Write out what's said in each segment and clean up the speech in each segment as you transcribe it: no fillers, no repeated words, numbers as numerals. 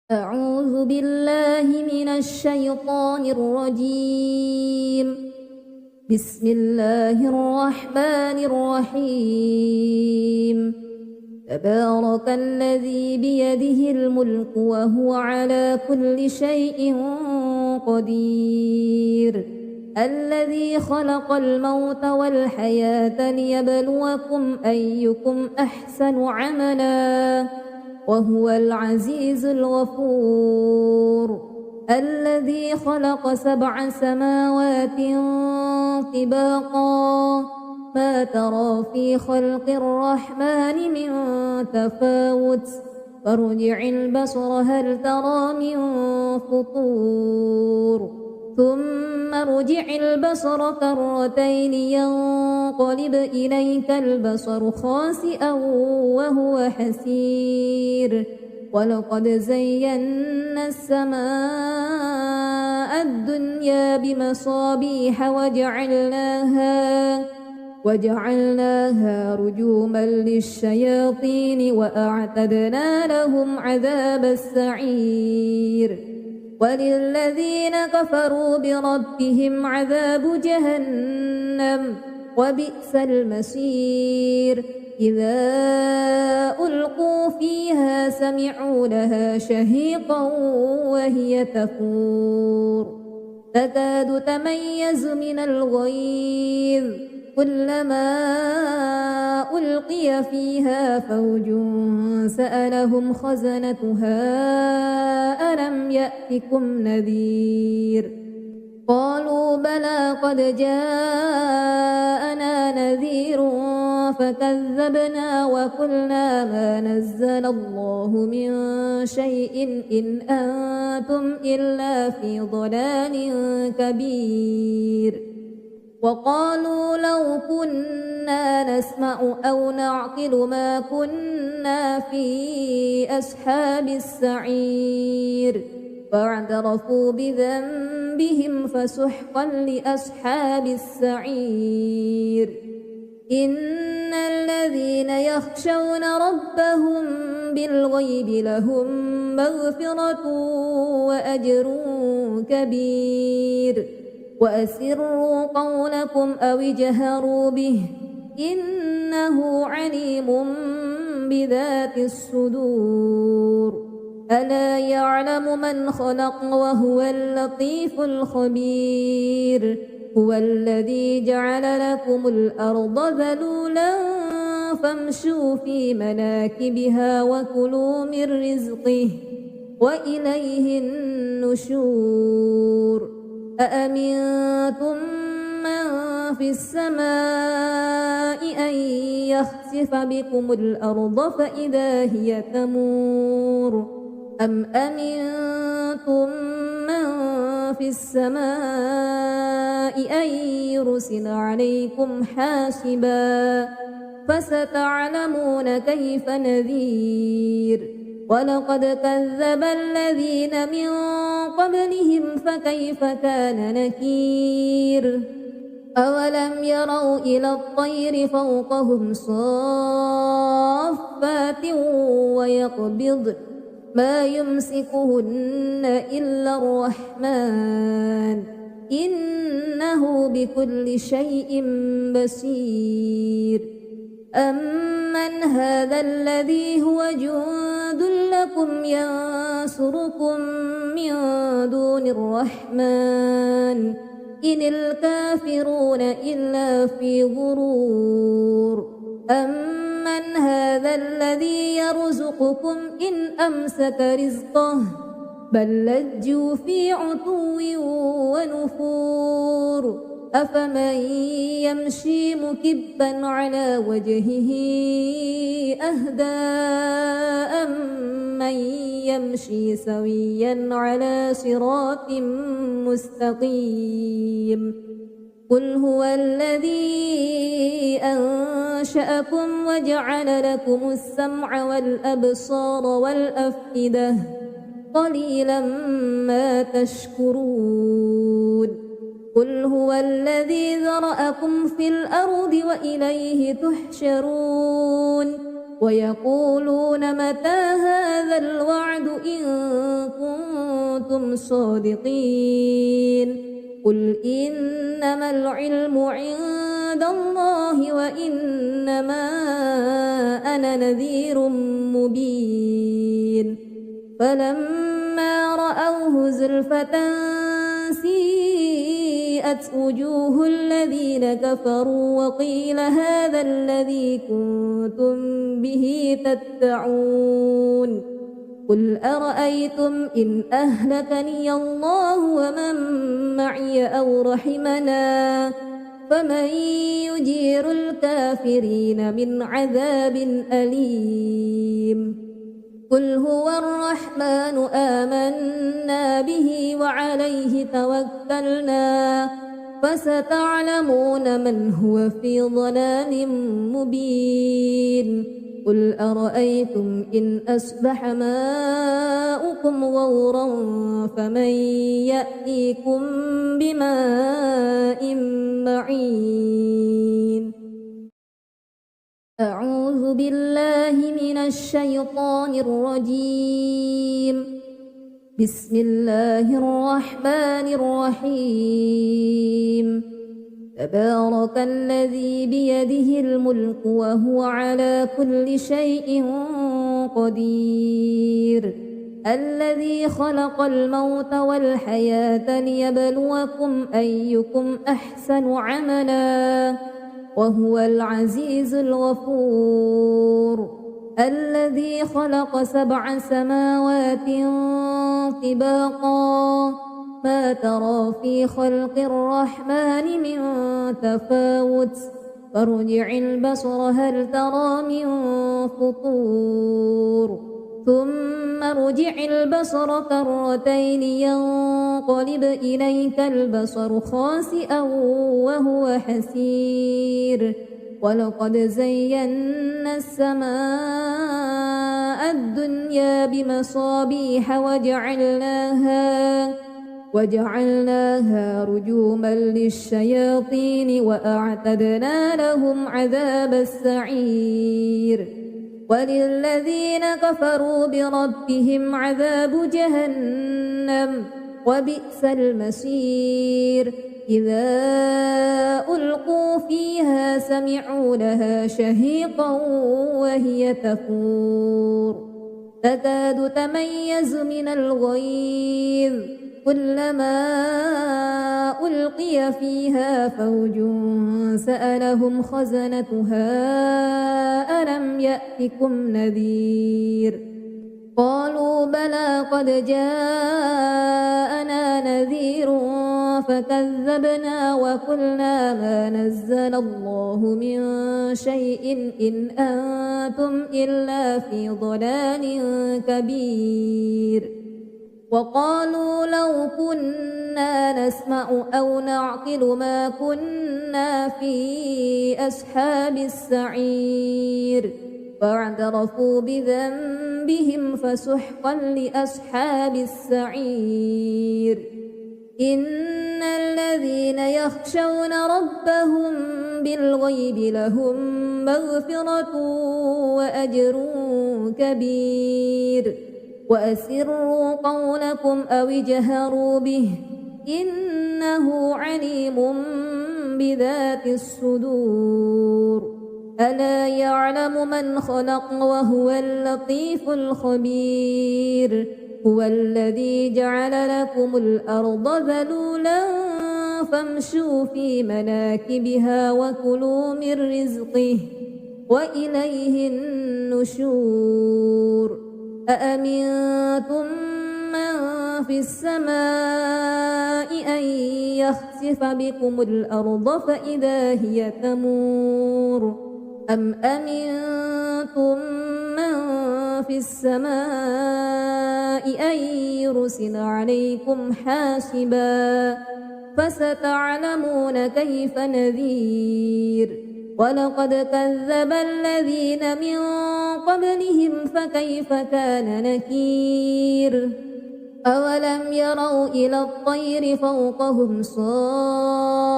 أعوذ بالله من الشيطان الرجيم. بسم الله الرحمن الرحيم. تبارك الذي بيده الملك وهو على كل شيء قدير. الذي خلق الموت والحياة ليبلوكم أيكم أحسن عملا وهو العزيز الغفور. الذي خلق 7 سماوات طباقا ما ترى في خلق الرحمن من تفاوت فارجع البصر هل ترى من فطور ثم ارجع البصر كرتين ينقلب إليك البصر خاسئا وهو حسير. ولقد زينا السماء الدنيا بمصابيح وجعلناها رجوما للشياطين وأعتدنا لهم عذاب السعير. وللذين كفروا بربهم عذاب جهنم وبئس المصير. إذا ألقوا فيها سمعوا لها شهيقا وهي تفور تكاد تميز من الغيظ كلما ألقي فيها فوج سألهم خزنتها ألم يأتكم نذير قالوا بلى قد جاءنا نذير فكذبنا وقلنا ما نزل الله من شيء إن أنتم إلا في ضلال كبير. وقالوا لو كنا نسمع أو نعقل ما كنا في أصحاب السعير فاعترفوا بذنبهم فسحقا لأصحاب السعير. إن الذين يخشون ربهم بالغيب لهم مغفرة وأجر كبير. وأسروا قولكم أو اجهروا به إنه عليم بذات الصدور. ألا يعلم من خلق وهو اللطيف الخبير. هو الذي جعل لكم الأرض ذلولا فامشوا في مناكبها وكلوا من رزقه وإليه النشور. أأمنتم من في السماء أن يخسف بكم الأرض فإذا هي تمور أم أمنتم من في السماء أن يرسل عليكم حاسبا فستعلمون كيف نذير. ولقد كذب الذين من قبلهم فكيف كان نكير. أولم يروا إلى الطير فوقهم صافات ويقبضن ما يمسكهن إلا الرحمن إنه بكل شيء بصير. أمن هذا الذي هو جند لكم ينصركم من دون الرحمن إن الكافرون إلا في غرور. أمن هذا الذي يرزقكم إن أمسك رزقه بل لجوا في عتو ونفور. أفمن يمشي مكبا على وجهه أهدى أمن يمشي سويا على صراط مستقيم. قل هو الذي أنشأكم وجعل لكم السمع والأبصار والأفئدة قليلا ما تشكرون. قل هو الذي ذرأكم في الأرض وإليه تحشرون. ويقولون متى هذا الوعد إن كنتم صادقين قل إنما العلم عند الله وإنما أنا نذير مبين فلما رأوه زلفة سيئت وجوه الذين كفروا وقيل هذا الذي كنتم به تدعون قل أرأيتم إن أهلكني الله ومن معي أو رحمنا فمن يجير الكافرين من عذاب أليم قل هو الرحمن آمنا به وعليه توكلنا فستعلمون من هو في ضلال مبين قل أرأيتم إن أصبح ماؤكم غورا فمن يأتيكم بماء معين أعوذ بالله من الشيطان الرجيم بسم الله الرحمن الرحيم تبارك الذي بيده الملك وهو على كل شيء قدير الذي خلق الموت والحياة ليبلوكم أيكم أحسن عملا وهو العزيز الغفور الذي خلق 7 سماوات طباقا ما ترى في خلق الرحمن من تفاوت فارجع البصر هل ترى من فطور ثم ارجع البصر كرتين ينقلب إليك البصر خاسئا وهو حسير ولقد زينا السماء الدنيا بمصابيح وجعلناها رجوما للشياطين وأعتدنا لهم عذاب السعير وللذين كفروا بربهم عذاب جهنم وبئس المصير إذا ألقوا فيها سمعوا لها شهيقا وهي تفور تكاد تميز من الغيظ كلما ألقي فيها فوج سألهم خزنتها ألم يأتكم نذير قالوا بلى قد جاءنا نذير فكذبنا وقلنا ما نزل الله من شيء إن أنتم إلا في ضلال كبير وقالوا لو كنا نسمع أو نعقل ما كنا في أصحاب السعير فاعترفوا بذنبهم فسحقا لأصحاب السعير إن الذين يخشون ربهم بالغيب لهم مغفرة وأجر كبير وأسروا قولكم أو اجهروا به إنه عليم بذات الصدور ألا يعلم من خلق وهو اللطيف الخبير هو الذي جعل لكم الأرض ذلولا فامشوا في مناكبها وكلوا من رزقه وإليه النشور أأمنتم من في السماء أن يخسف بكم الأرض فإذا هي تمور أم أمنتم من في السماء أن يرسل عليكم حاسبا فستعلمون كيف نذير ولقد كذب الذين من قبلهم فكيف كان نكير أولم يروا إلى الطير فوقهم صافات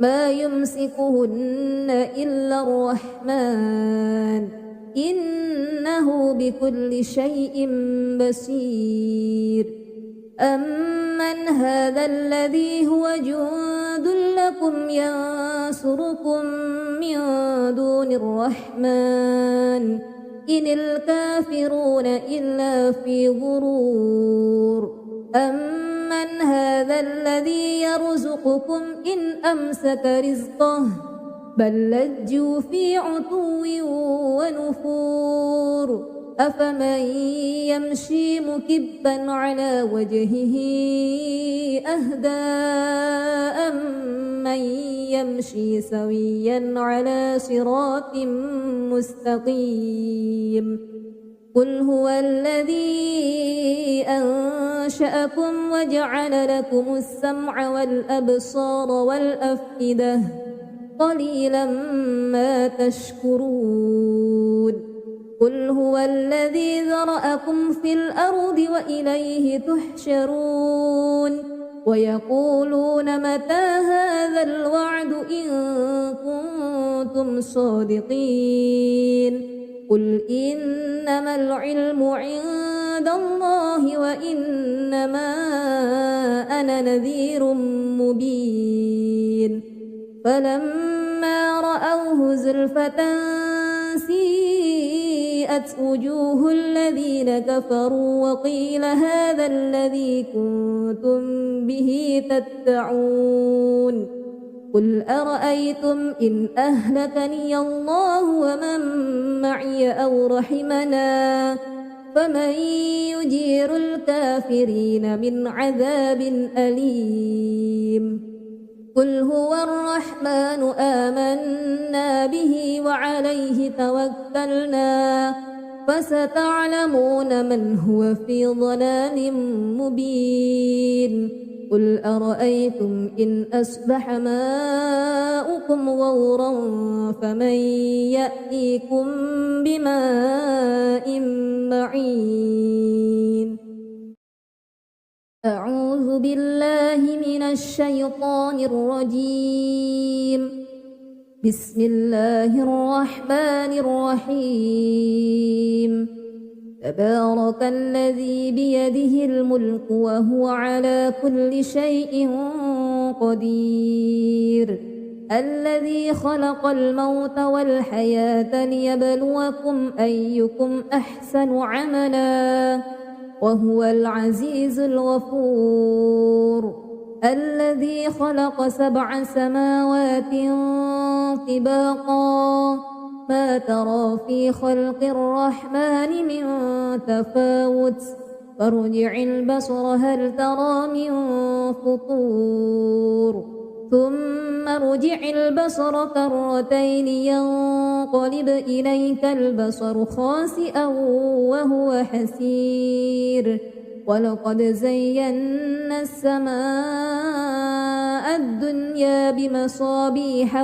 ما يمسكهن إلا الرحمن إنه بكل شيء بصير أمن هذا الذي هو جند لكم ينصركم من دون الرحمن إن الكافرون إلا في غرور أمن هذا الذي يرزقكم إن أمسك رزقه بل لجوا في عتو ونفور أفمن يمشي مكبا على وجهه أهدى أمن يمشي سويا على صراط مستقيم قل هو الذي أنشأكم وجعل لكم السمع والأبصار والأفئدة قليلا ما تشكرون قل هو الذي ذرأكم في الأرض وإليه تحشرون ويقولون متى هذا الوعد إن كنتم صادقين قل إنما العلم عند الله وإنما أنا نذير مبين فلما رأوه زلفة سيئت وجوه الذين كفروا وقيل هذا الذي كنتم به تدعون قل أرأيتم إن أهلكني الله ومن معي أو رحمنا فمن يجير الكافرين من عذاب أليم قل هو الرحمن آمنا به وعليه توكلنا فستعلمون من هو في ضلال مبين قل أرأيتم إن أصبح ماؤكم غورا فمن يأتيكم بماء معين أعوذ بالله من الشيطان الرجيم بسم الله الرحمن الرحيم تبارك الذي بيده الملك وهو على كل شيء قدير الذي خلق الموت والحياة ليبلوكم أيكم أحسن عملا وهو العزيز الغفور الذي خلق 7 سماوات طباقا ما ترى في خلق الرحمن من تفاوت فارجع البصر هل ترى من فطور ثم ارجع البصر كرتين ينقلب إليك البصر خاسئا وهو حسير ولقد زينا السماء الدنيا بمصابيح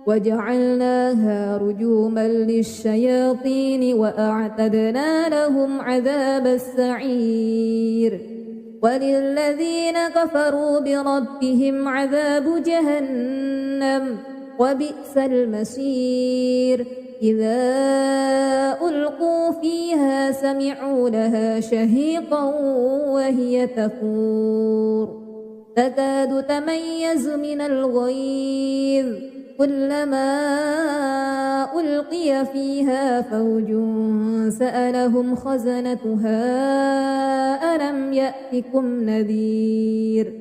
وجعلناها رجوما للشياطين وأعتدنا لهم عذاب السعير وللذين كفروا بربهم عذاب جهنم وبئس المصير إذا ألقوا فيها سمعوا لها شهيقا وهي تفور تكاد تميز من الغيظ كلما ألقي فيها فوج سألهم خزنتها ألم يأتكم نذير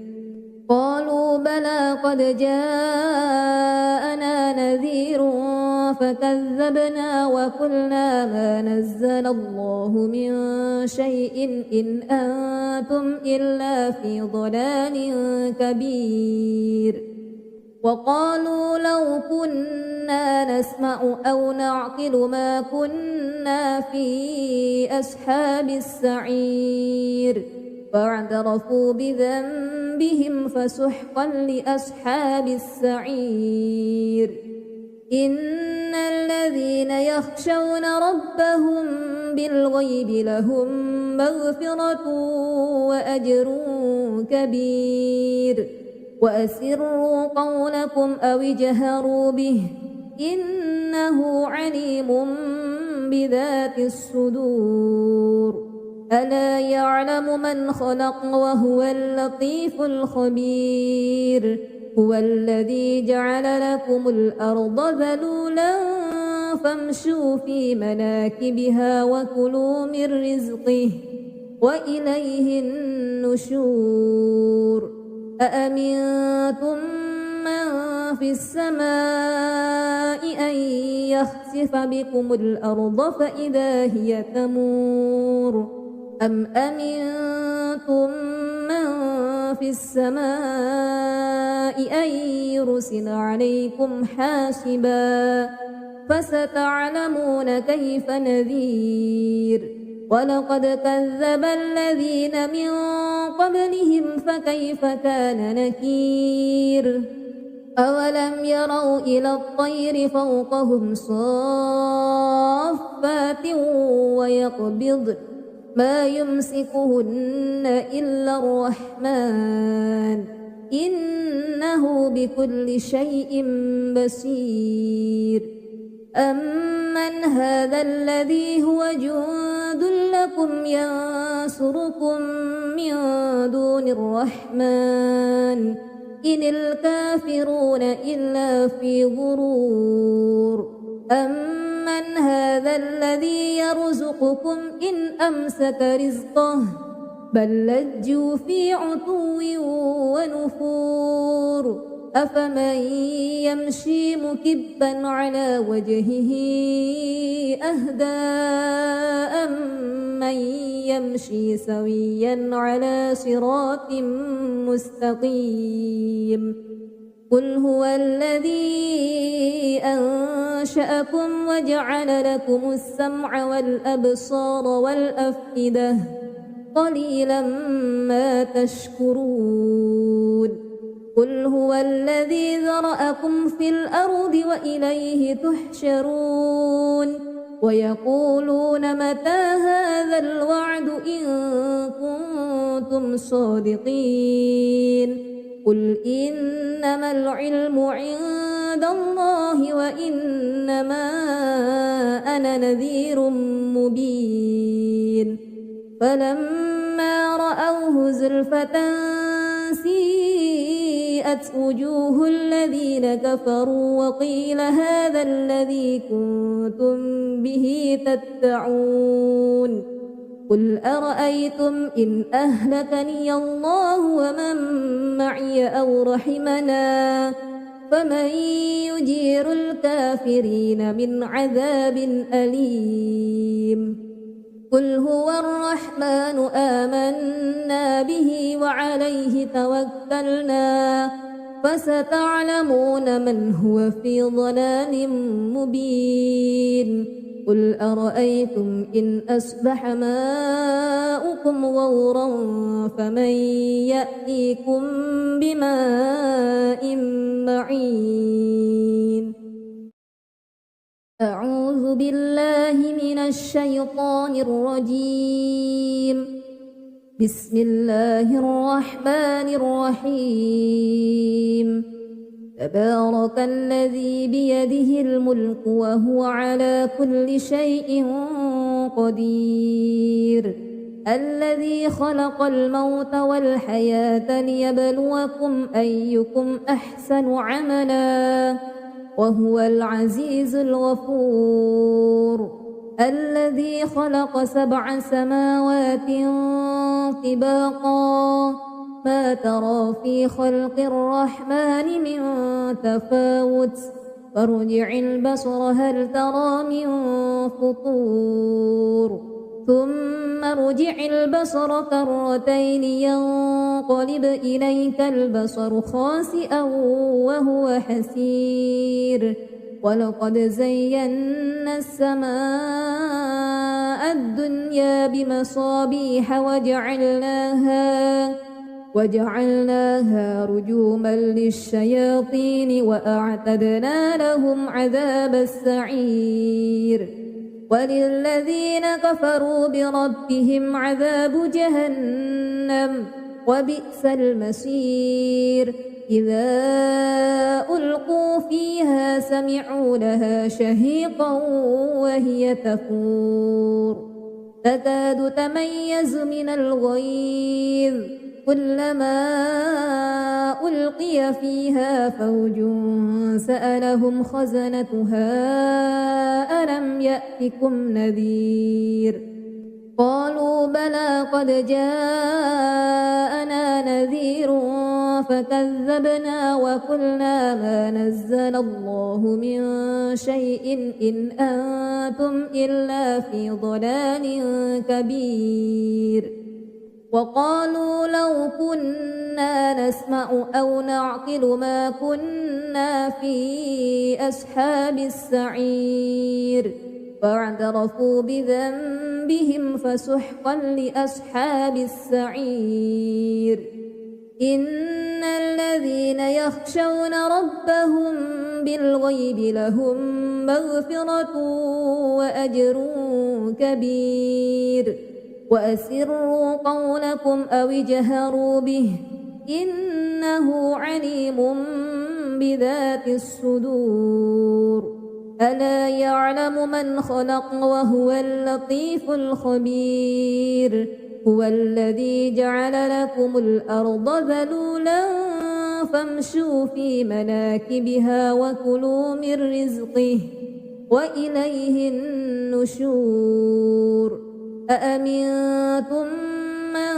قالوا بلى قد جاءنا نذير فكذبنا وقلنا ما نزل الله من شيء إن أنتم إلا في ضلال كبير وقالوا لو كنا نسمع أو نعقل ما كنا في أصحاب السعير فاعترفوا بذنبهم فسحقا لأصحاب السعير إن الذين يخشون ربهم بالغيب لهم مغفرة وأجر كبير وأسروا قولكم أو اجهروا به إنه عليم بذات الصدور ألا يعلم من خلق وهو اللطيف الخبير هو الذي جعل لكم الأرض ذلولا فامشوا في مناكبها وكلوا من رزقه وإليه النشور أأمنتم من في السماء أن يخسف بكم الأرض فإذا هي تمور أم أمنتم من في السماء أن يرسل عليكم حاسبا فستعلمون كيف نذير ولقد كذب الذين من قبلهم فكيف كان نكير أولم يروا إلى الطير فوقهم صافات ويقبضن ما يمسكهن إلا الرحمن إنه بكل شيء بصير أمن هذا الذي هو جند لكم ينصركم من دون الرحمن إن الكافرون إلا في غرور أمن هذا الذي يرزقكم إن أمسك رزقه بل لجوا في عتو ونفور أفمن يمشي مكبا على وجهه أهدى أمن يمشي سويا على صراط مستقيم قل هو الذي أنشأكم وجعل لكم السمع والأبصار والأفئدة قليلا ما تشكرون قل هو الذي ذرأكم في الأرض وإليه تحشرون ويقولون متى هذا الوعد إن كنتم صادقين قل إنما العلم عند الله وإنما أنا نذير مبين فلما رأوه زلفة سيئت وجوه الذين كفروا وقيل هذا الذي كنتم به تدعون قل أرأيتم إن أهلكني الله ومن معي أو رحمنا فمن يجير الكافرين من عذاب أليم قل هو الرحمن آمنا به وعليه توكلنا فستعلمون من هو في ضلال مبين قل أرأيتم إن أصبح ماؤكم غورا فمن يأتيكم بماء معين أعوذ بالله من الشيطان الرجيم بسم الله الرحمن الرحيم تبارك الذي بيده الملك وهو على كل شيء قدير الذي خلق الموت والحياة ليبلوكم أيكم أحسن عملا وهو العزيز الغفور الذي خلق 7 سماوات طباقا ما ترى في خلق الرحمن من تفاوت فارجع البصر هل ترى من فطور ثم ارجع البصر كرتين ينقلب إليك البصر خاسئا وهو حسير ولقد زينا السماء الدنيا بمصابيح وجعلناها رجوما للشياطين وأعتدنا لهم عذاب السعير وللذين كفروا بربهم عذاب جهنم وبئس المصير إذا ألقوا فيها سمعوا لها شهيقا وهي تفور تكاد تميز من الغيظ كلما ألقي فيها فوج سألهم خزنتها ألم يأتكم نذير قالوا بلى قد جاءنا نذير فكذبنا وقلنا ما نزل الله من شيء إن أنتم إلا في ضلال كبير وقالوا لو كنا نسمع أو نعقل ما كنا في أصحاب السعير فاعترفوا بذنبهم فسحقا لأصحاب السعير إن الذين يخشون ربهم بالغيب لهم مغفرة وأجر كبير وأسروا قولكم أو اجهروا به إنه عليم بذات الصدور ألا يعلم من خلق وهو اللطيف الخبير هو الذي جعل لكم الأرض ذلولا فامشوا في مناكبها وكلوا من رزقه وإليه النشور أأمنتم من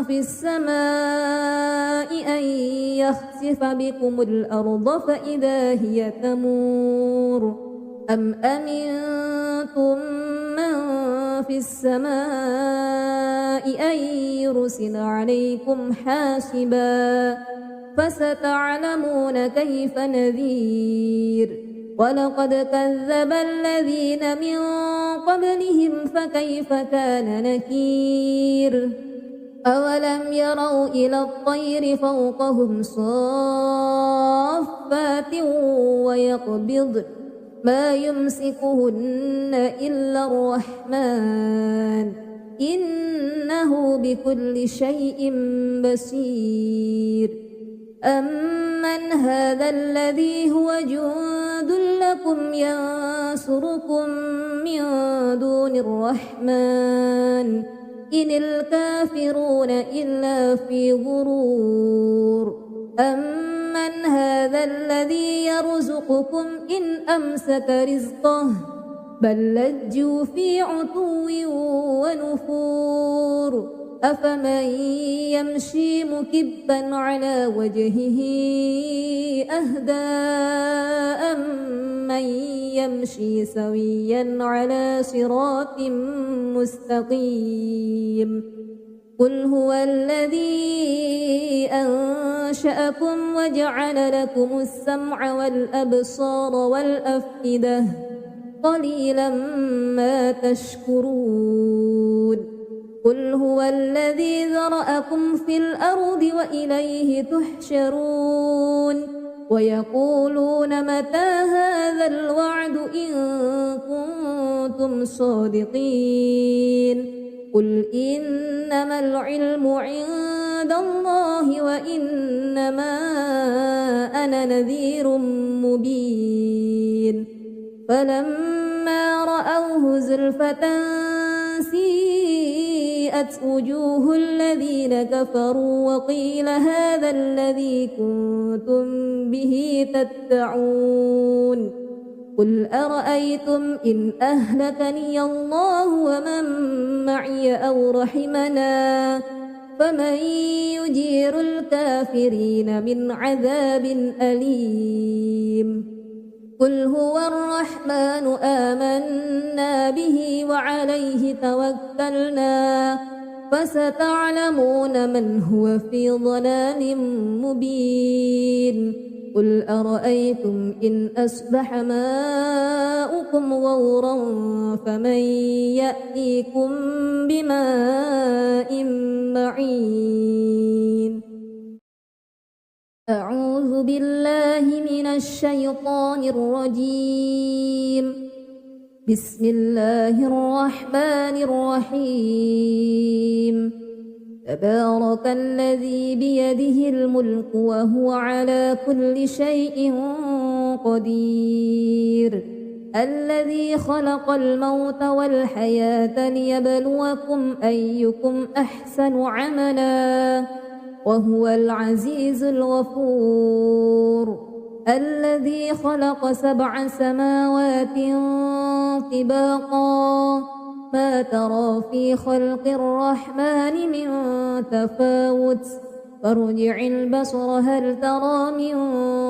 في السماء أن يخسف بكم الأرض فإذا هي تمور أم أمنتم من في السماء أن يرسل عليكم حاسبا فستعلمون كيف نذير ولقد كذب الذين من قبلهم فكيف كان نكير أولم يروا إلى الطير فوقهم صافات ويقبضن ما يمسكهن إلا الرحمن إنه بكل شيء بصير أمن هذا الذي هو جند لكم ينصركم من دون الرحمن إن الكافرون إلا في غرور أمن هذا الذي يرزقكم إن أمسك رزقه بل لجوا في عتو ونفور أفمن يمشي مكبا على وجهه أهدى أمن يمشي سويا على صراط مستقيم قل هو الذي أنشأكم وجعل لكم السمع والأبصار والأفئدة قليلا ما تشكرون قل هو الذي ذرأكم في الأرض وإليه تحشرون ويقولون متى هذا الوعد إن كنتم صادقين قل إنما العلم عند الله وإنما أنا نذير مبين فلما رأوه زلفة سيئت وجوه الذين كفروا وقيل هذا الذي كنتم به تدعون قل أرأيتم إن أهلكني الله ومن معي أو رحمنا فمن يجير الكافرين من عذاب أليم قل هو الرحمن آمنا به وعليه توكلنا فستعلمون من هو في ضلال مبين قل أرأيتم إن أصبح ماؤكم غورا فمن يأتيكم بماء معين أعوذ بالله من الشيطان الرجيم بسم الله الرحمن الرحيم تبارك الذي بيده الملك وهو على كل شيء قدير الذي خلق الموت والحياة ليبلوكم أيكم أحسن عملا وهو العزيز الغفور الذي خلق 7 سماوات طباقا ما ترى في خلق الرحمن من تفاوت فارجع البصر هل ترى من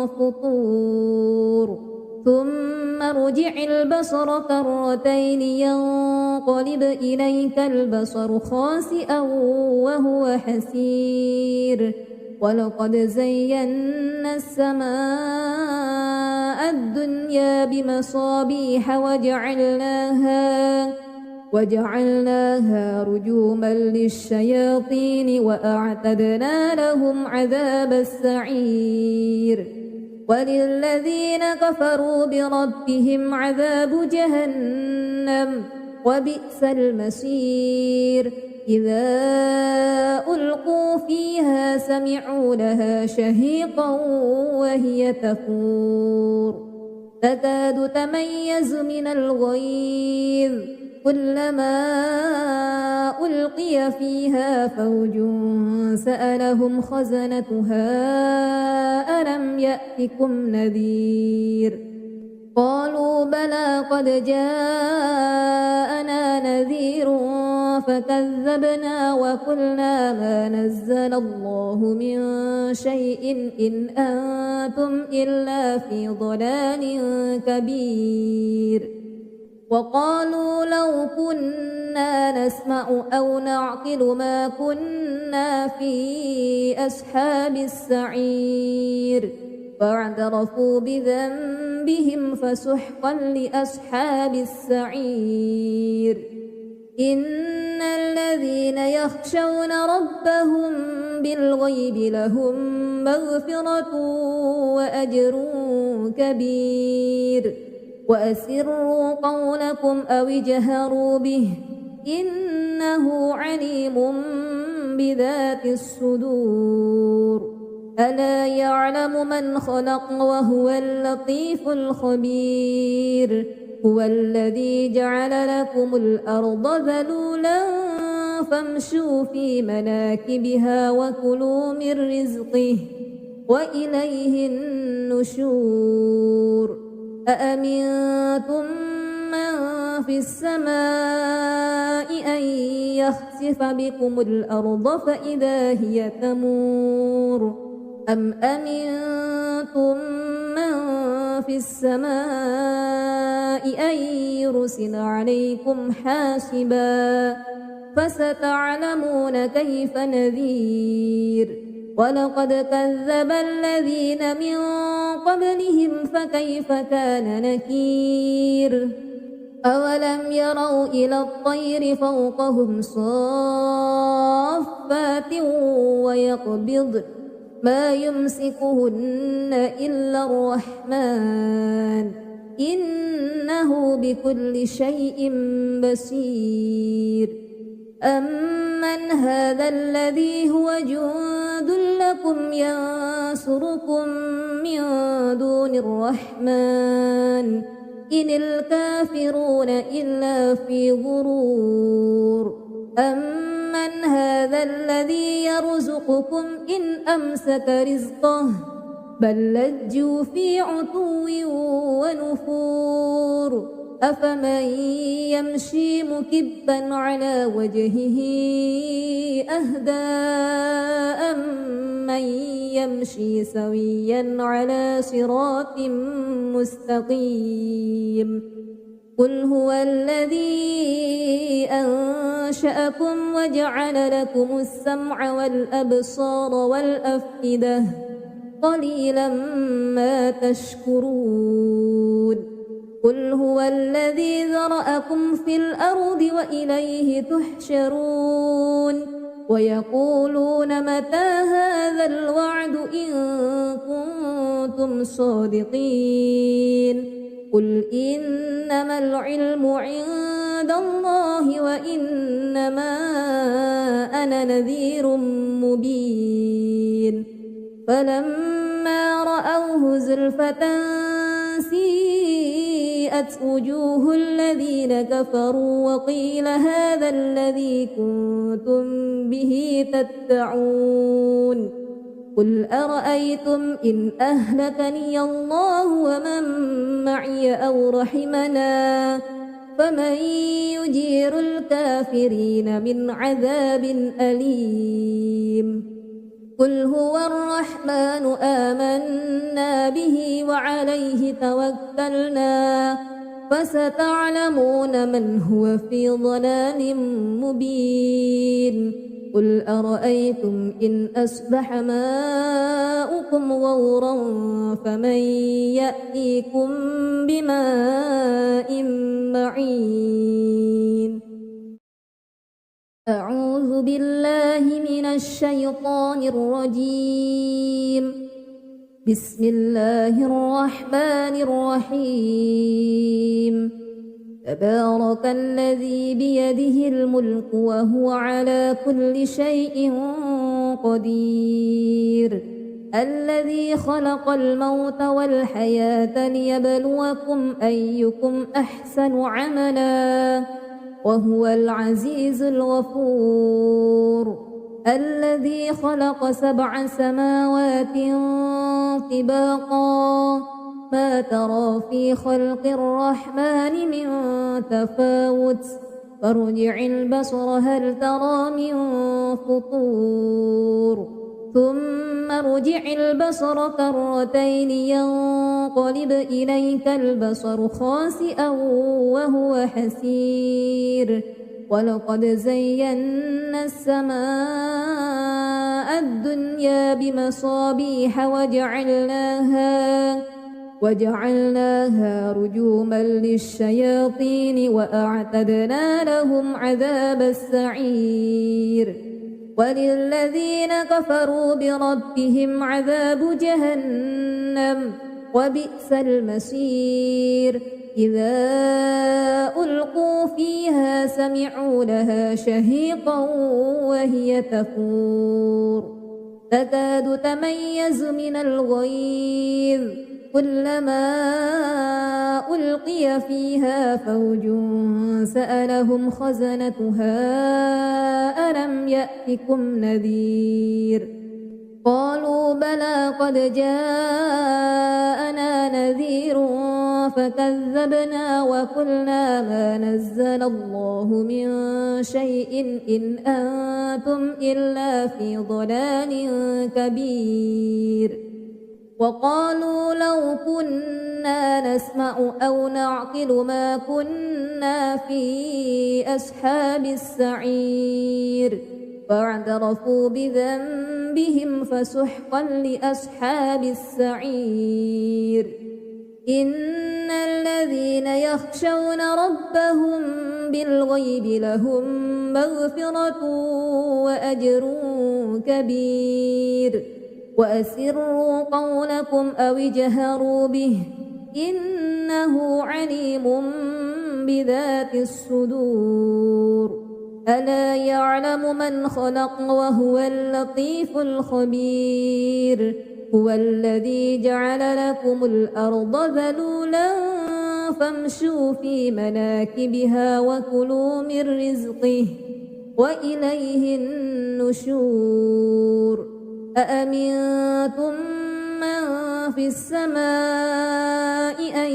فطور ثم ارجع البصر كرتين ينقلب إليك البصر خاسئا وهو حسير ولقد زينا السماء الدنيا بمصابيح وجعلناها رجوما للشياطين وأعتدنا لهم عذاب السعير وللذين كفروا بربهم عذاب جهنم وبئس المصير إذا ألقوا فيها سمعوا لها شهيقا وهي تفور تكاد تميز من الغيظ كلما ألقي فيها فوج سألهم خزنتها ألم يأتكم نذير قالوا بلى قد جاءنا نذير فكذبنا وقلنا ما نزل الله من شيء إن أنتم إلا في ضلال كبير وقالوا لو كنا نسمع أو نعقل ما كنا في أصحاب السعير فاعترفوا بذنبهم فسحقا لأصحاب السعير إن الذين يخشون ربهم بالغيب لهم مغفرة وأجر كبير وأسروا قولكم أو اجهروا به إنه عليم بذات الصدور ألا يعلم من خلق وهو اللطيف الخبير هو الذي جعل لكم الأرض ذلولا فامشوا في مناكبها وكلوا من رزقه وإليه النشور أأمنتم من في السماء أن يخسف بكم الأرض فإذا هي تمور أم أمنتم من في السماء أن يرسل عليكم حاسبا فستعلمون كيف نذير ولقد كذب الذين من قبلهم فكيف كان نكير أولم يروا إلى الطير فوقهم صافات ويقبض ما يمسكهن إلا الرحمن إنه بكل شيء بصير أمن هذا الذي هو جند لكم ينصركم من دون الرحمن إن الكافرون إلا في غرور أمن هذا الذي يرزقكم إن أمسك رزقه بل لجوا في عتو ونفور أفمن يمشي مكبا على وجهه أهدى أمن يمشي سويا على صراط مستقيم قل هو الذي أنشأكم وجعل لكم السمع والأبصار والأفئدة قليلا ما تشكرون قل هو الذي ذرأكم في الأرض وإليه تحشرون ويقولون متى هذا الوعد إن كنتم صادقين قل إنما العلم عند عند الله وإنما أنا نذير مبين فلما رأوه زلفة سيئت وجوه الذين كفروا وقيل هذا الذي كنتم به تدعون قل أرأيتم إن أهلكني الله ومن معي أو رحمنا فمن يجير الكافرين من عذاب أليم قل هو الرحمن آمنا به وعليه توكلنا فستعلمون من هو في ضلال مبين قل أرأيتم إن أصبح ماؤكم غورا فمن يأتيكم بماء معين أعوذ بالله من الشيطان الرجيم بسم الله الرحمن الرحيم تبارك الذي بيده الملك وهو على كل شيء قدير الذي خلق الموت والحياة ليبلوكم أيكم أحسن عملا وهو العزيز الغفور الذي خلق 7 سماوات طباقا ما ترى في خلق الرحمن من تفاوت فارجع البصر هل ترى من فطور ثم ارجع البصر كرتين ينقلب إليك البصر خاسئا وهو حسير ولقد زينا السماء الدنيا بمصابيح وجعلناها رجوما للشياطين وأعتدنا لهم عذاب السعير وللذين كفروا بربهم عذاب جهنم وبئس المصير إذا ألقوا فيها سمعوا لها شهيقا وهي تفور تكاد تميز من الغيظ كلما ألقي فيها فوج سألهم خزنتها ألم يأتكم نذير قالوا بلى قد جاءنا نذير فكذبنا وقلنا ما نزل الله من شيء إن أنتم إلا في ضلال كبير وقالوا لو كنا نسمع أو نعقل ما كنا في أصحاب السعير فاعترفوا بذنبهم فسحقا لأصحاب السعير إن الذين يخشون ربهم بالغيب لهم مغفرة وأجر كبير وأسروا قولكم أو اجهروا به إنه عليم بذات الصدور ألا يعلم من خلق وهو اللطيف الخبير هو الذي جعل لكم الأرض ذلولا فامشوا في مناكبها وكلوا من رزقه وإليه النشور أأمنتم من في السماء أن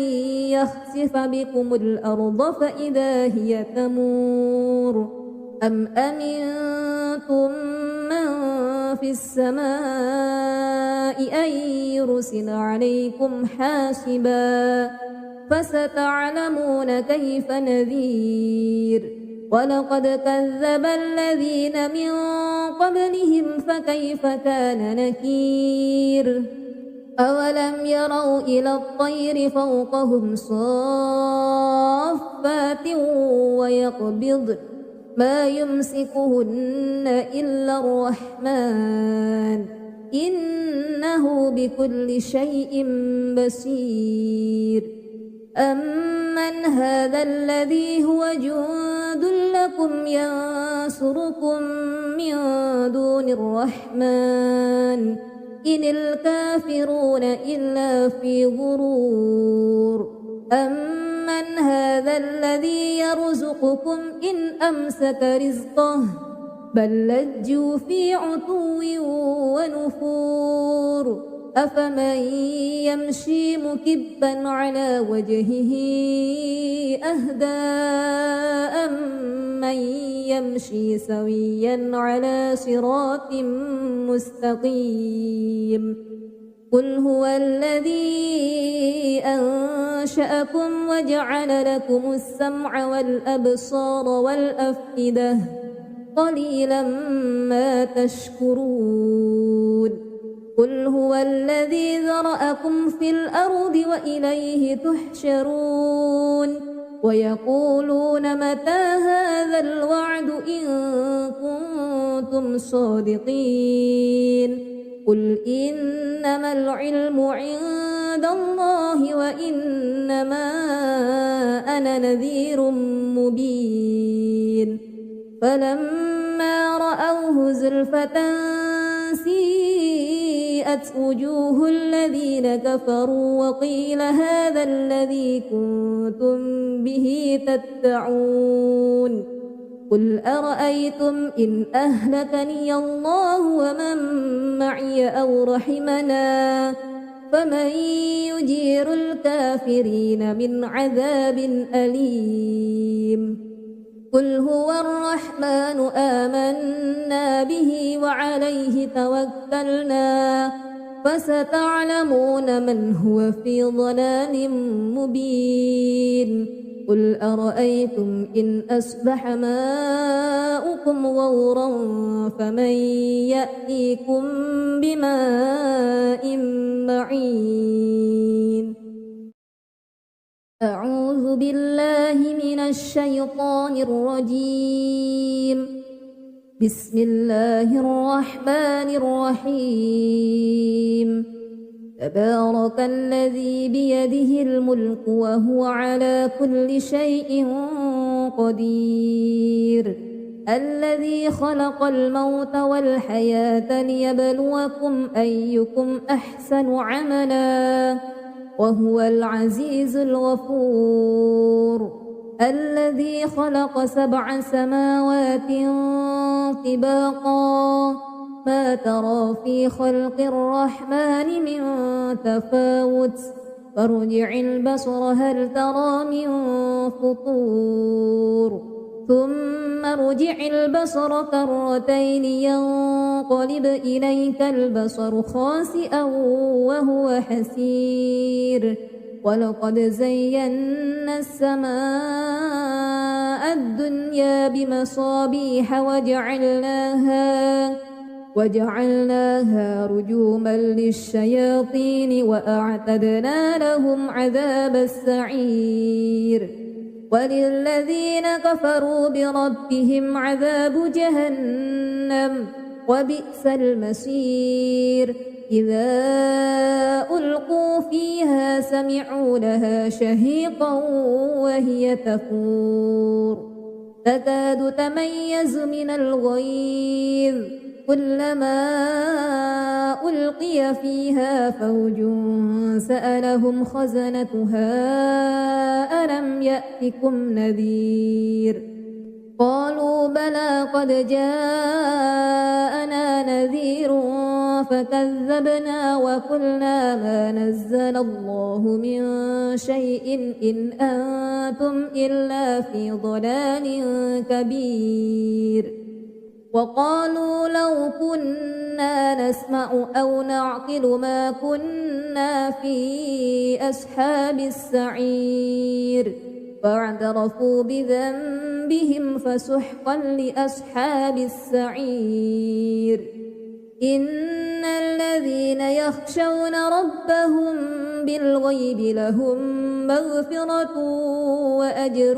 يخسف بكم الأرض فإذا هي تمور أم أمنتم من في السماء أن يرسل عليكم حاسبا فستعلمون كيف نذير ولقد كذب الذين من قبلهم فكيف كان نكير أولم يروا إلى الطير فوقهم صافات ويقبض ما يمسكهن إلا الرحمن إنه بكل شيء بصير أمن هذا الذي هو جند يدعوكم ينصركم من دون الرحمن إن الكافرون إلا في غرور أمن هذا الذي يرزقكم إن أمسك رزقه بل لجوا في عتو ونفور أفمن يمشي مكبا على وجهه أهدى أمن يمشي سويا على صراط مستقيم قل هو الذي أنشأكم وجعل لكم السمع والأبصار والأفئدة قليلا ما تشكرون قل هو الذي ذرأكم في الأرض وإليه تحشرون ويقولون متى هذا الوعد إن كنتم صادقين قل إنما العلم عند الله وإنما أنا نذير مبين فلما رأوه زلفة سيئت وجوه الذين كفروا وقيل هذا الذي كنتم به تدعون قل أرأيتم إن أهلكني الله ومن معي أو رحمنا فمن يجير الكافرين من عذاب أليم قل هو الرحمن آمنا به وعليه توكلنا فستعلمون من هو في ضلال مبين قل أرأيتم إن أصبح ماؤكم غورا فمن يأتيكم بماء معين أعوذ بالله من الشيطان الرجيم بسم الله الرحمن الرحيم تبارك الذي بيده الملك وهو على كل شيء قدير الذي خلق الموت والحياة ليبلوكم أيكم أحسن عملا وهو العزيز الغفور الذي خلق 7 سماوات طباقا ما ترى في خلق الرحمن من تفاوت فارجع البصر هل ترى من فطور ثم ارجع البصر كرتين ينقلب إليك البصر خاسئا وهو حسير ولقد زينا السماء الدنيا بمصابيح وجعلناها رجوما للشياطين وأعتدنا لهم عذاب السعير وللذين كفروا بربهم عذاب جهنم وبئس المصير إذا ألقوا فيها سمعوا لها شهيقا وهي تفور تكاد تميز من الغيظ كلما ألقي فيها فوج سألهم خزنتها ألم يأتكم نذير قالوا بلى قد جاءنا نذير فكذبنا وقلنا ما نزل الله من شيء إن أنتم إلا في ضلال كبير وقالوا لو كنا نسمع أو نعقل ما كنا في أصحاب السعير فاعترفوا بذنبهم فسحقا لأصحاب السعير إن الذين يخشون ربهم بالغيب لهم مغفرة وأجر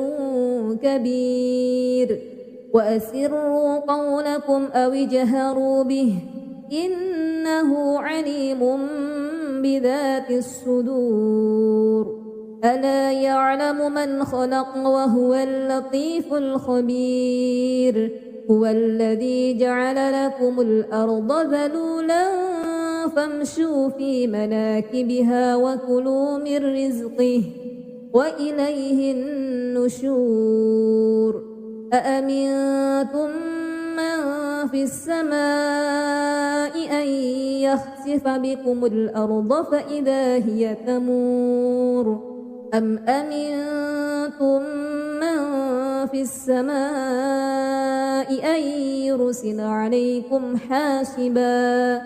كبير وأسروا قولكم أو اجهروا به إنه عليم بذات الصدور ألا يعلم من خلق وهو اللطيف الخبير هو الذي جعل لكم الأرض ذلولا فامشوا في مناكبها وكلوا من رزقه وإليه النشور أأمنتم من في السماء أن يخسف بكم الأرض فإذا هي تمور أم أمنتم من في السماء أن يرسل عليكم حاسبا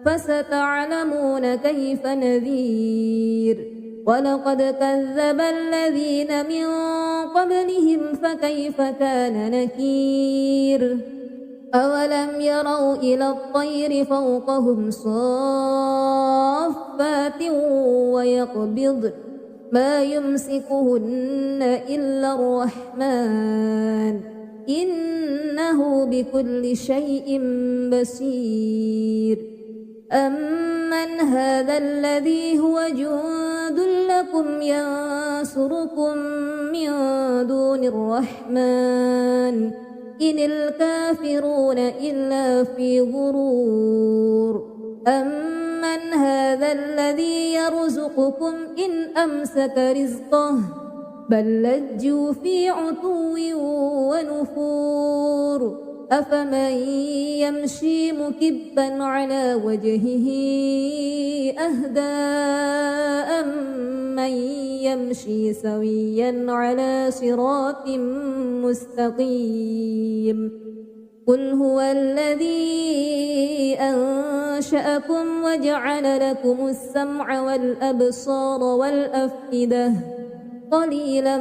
فستعلمون كيف نذير ولقد كذب الذين من قبلهم فكيف كان نكير أولم يروا إلى الطير فوقهم صافات ويقبض ما يمسكهن إلا الرحمن إنه بكل شيء بصير أمن هذا الذي هو جند لكم ينصركم من دون الرحمن إن الكافرون إلا في غرور أمن هذا الذي يرزقكم إن أمسك رزقه بل لجوا في عتو ونفور أفمن يمشي مكبا على وجهه أهدى أمن يمشي سويا على صراط مستقيم قل هو الذي أنشأكم وجعل لكم السمع والأبصار والأفئدة قليلا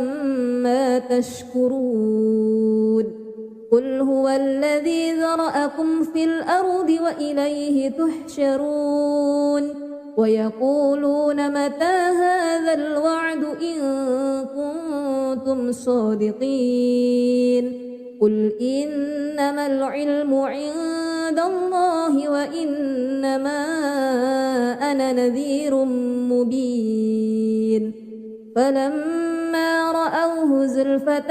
ما تشكرون قل هو الذي ذرأكم في الأرض وإليه تحشرون ويقولون متى هذا الوعد إن كنتم صادقين قل إنما العلم عند الله وإنما أنا نذير مبين فلما رأوه زلفة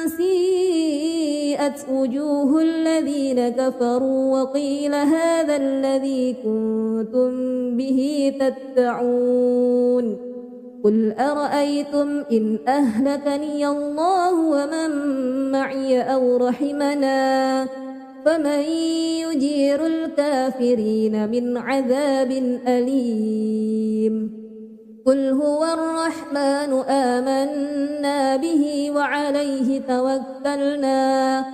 سيئت وجوه الذين كفروا وقيل هذا الذي كنتم به تدعون قل أرأيتم إن أهلكني الله ومن معي أو رحمنا فمن يجير الكافرين من عذاب أليم قل هو الرحمن آمنا به وعليه توكلنا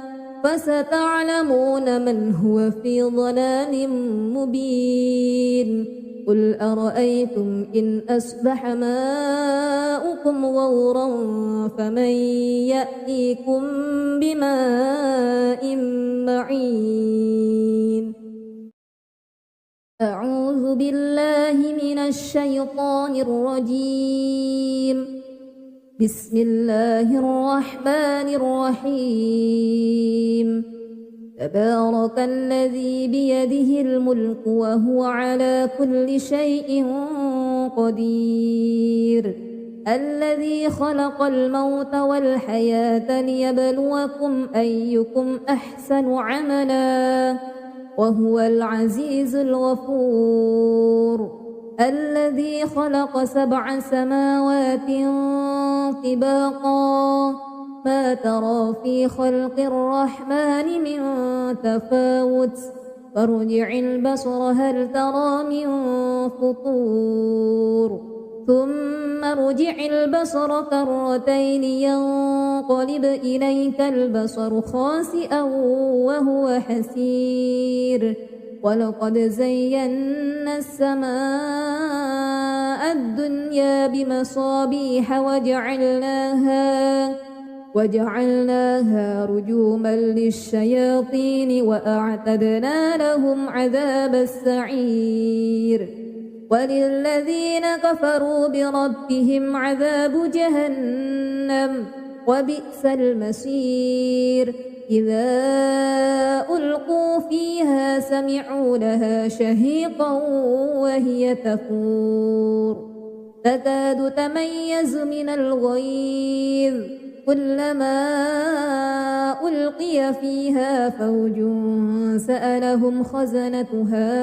فستعلمون من هو في ضلال مبين قل أرأيتم إن أصبح ماؤكم غورا فمن يأتيكم بماء معين أعوذ بالله من الشيطان الرجيم بسم الله الرحمن الرحيم تبارك الذي بيده الملك وهو على كل شيء قدير الذي خلق الموت والحياة ليبلوكم أيكم أحسن عملا وهو العزيز الغفور الذي خلق 7 سماوات طباقا ما ترى في خلق الرحمن من تفاوت فارجع البصر هل ترى من فطور ثم ارجع البصر كرتين ينقلب إليك البصر خاسئا وهو حسير ولقد زينا السماء الدنيا بمصابيح وجعلناها رجوما للشياطين وأعتدنا لهم عذاب السعير وللذين كفروا بربهم عذاب جهنم وبئس المصير إذا ألقوا فيها سمعوا لها شهيقا وهي تفور تكاد تميز من الغيظ كلما ألقي فيها فوج سألهم خزنتها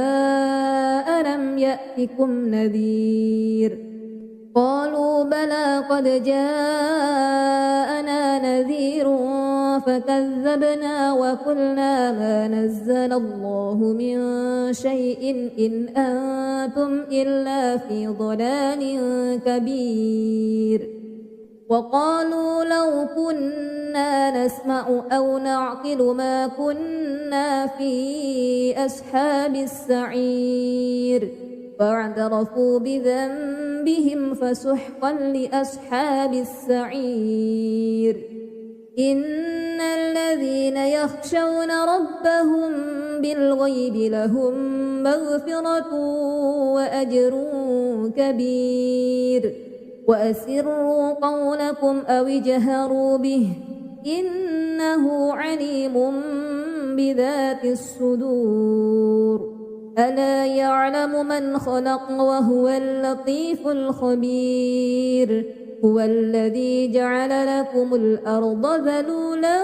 ألم يأتكم نذير قالوا بلى قد جاءنا نذير فكذبنا وقلنا ما نزل الله من شيء إن أنتم إلا في ضلال كبير وقالوا لو كنا نسمع أو نعقل ما كنا في أصحاب السعير فاعترفوا بذنبهم فسحقا لأصحاب السعير إن الذين يخشون ربهم بالغيب لهم مغفرة وأجر كبير وأسروا قولكم أو اجهروا به إنه عليم بذات الصدور ألا يعلم من خلق وهو اللطيف الخبير هو الذي جعل لكم الأرض ذلولا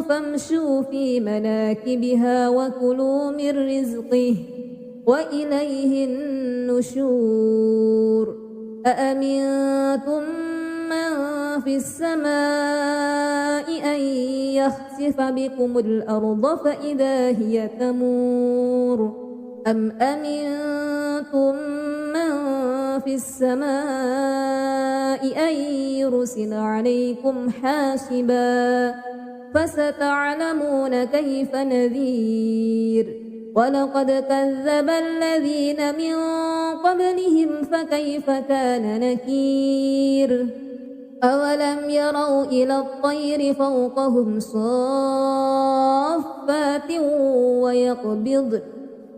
فامشوا في مناكبها وكلوا من رزقه وإليه النشور أأمنتم من في السماء أن يخسف بكم الأرض فإذا هي تمور أم أمنتم من في السماء أن يرسل عليكم حاسبا فستعلمون كيف نذير ولقد كذب الذين من قبلهم فكيف كان نكير أولم يروا إلى الطير فوقهم صافات ويقبض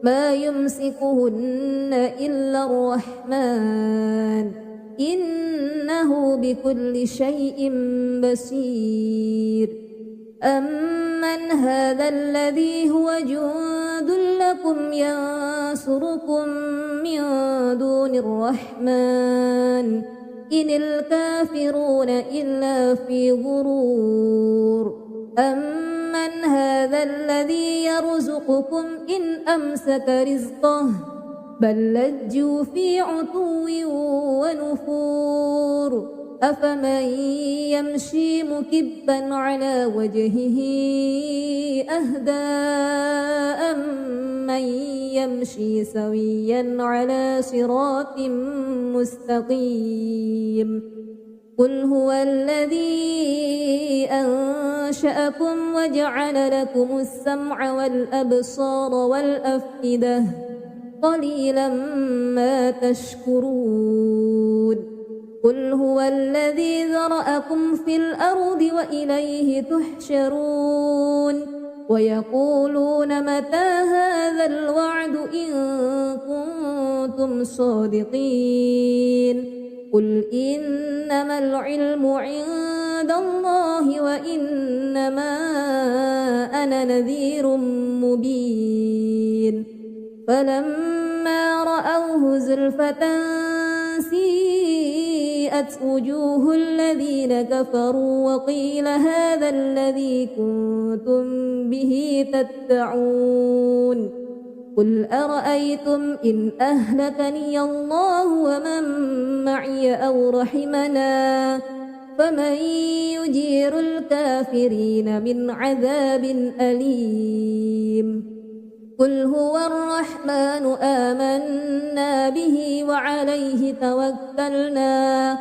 ما يمسكهن إلا الرحمن إنه بكل شيء بصير أمن هذا الذي هو جند لكم ينصركم من دون الرحمن إن الكافرون إلا في غرور أمن هذا الذي يرزقكم إن أمسك رزقه بل لجوا في عتو ونفور أفمن يمشي مكبا على وجهه أهدى أمن يمشي سويا على صراط مستقيم قل هو الذي أنشأكم وجعل لكم السمع والأبصار والأفئدة قليلا ما تشكرون قل هو الذي ذرأكم في الأرض وإليه تحشرون ويقولون متى هذا الوعد إن كنتم صادقين قل إنما العلم عند الله وإنما أنا نذير مبين فلما رأوه زلفة سيئت وجوه الذين كفروا وقيل هذا الذي كنتم به تدعون قل أرأيتم إن أهلكني الله ومن معي أو رحمنا فمن يجير الكافرين من عذاب أليم قل هو الرحمن آمنا به وعليه توكلنا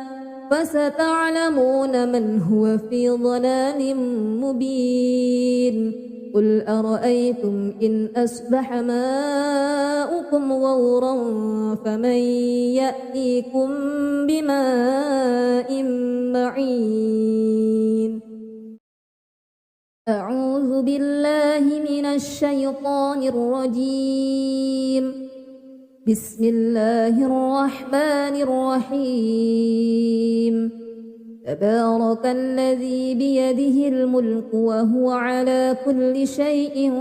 فستعلمون من هو في ضلال مبين قل أرأيتم إن أصبح ماؤكم غورا فمن يأتيكم بماء معين أعوذ بالله من الشيطان الرجيم بسم الله الرحمن الرحيم تبارك الذي بيده الملك وهو على كل شيء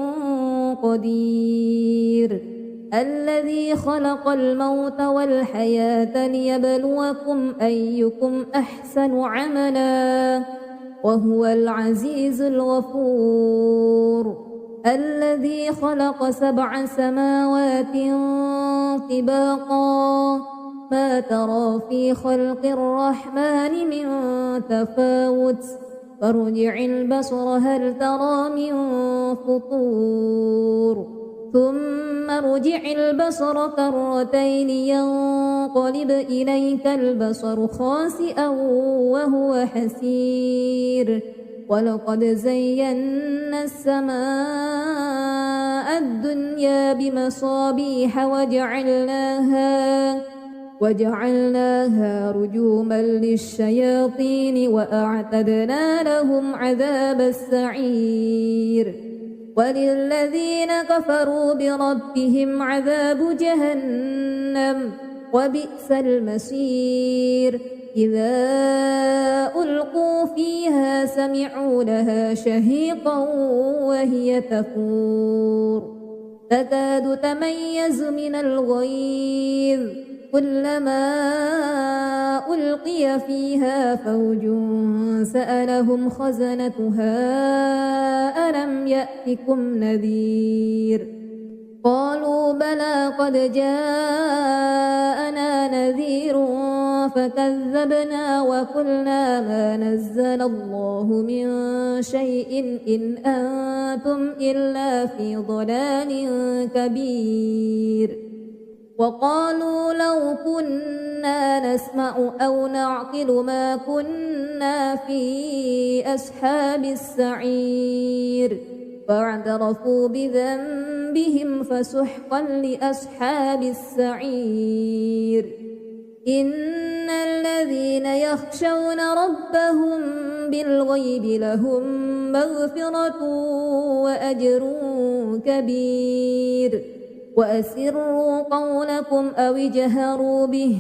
قدير الذي خلق الموت والحياة ليبلوكم أيكم أحسن عملا وهو العزيز الغفور الذي خلق 7 سماوات طباقا ما ترى في خلق الرحمن من تفاوت فارجع البصر هل ترى من فطور ثم ارجع البصر كرتين ينقلب إليك البصر خاسئا وهو حسير ولقد زينا السماء الدنيا بمصابيح وجعلناها رجوما للشياطين وأعتدنا لهم عذاب السعير وللذين كفروا بربهم عذاب جهنم وبئس المصير إذا ألقوا فيها سمعوا لها شهيقا وهي تفور تكاد تميز من الغيظ كلما ألقي فيها فوج سألهم خزنتها ألم يأتكم نذير قالوا بلى قد جاءنا نذير فكذبنا وقلنا ما نزل الله من شيء إن أنتم إلا في ضلال كبير وقالوا لو كنا نسمع أو نعقل ما كنا في أصحاب السعير فاعترفوا بذنبهم فسحقا لأصحاب السعير إن الذين يخشون ربهم بالغيب لهم مغفرة وأجر كبير وأسروا قولكم أو اجهروا به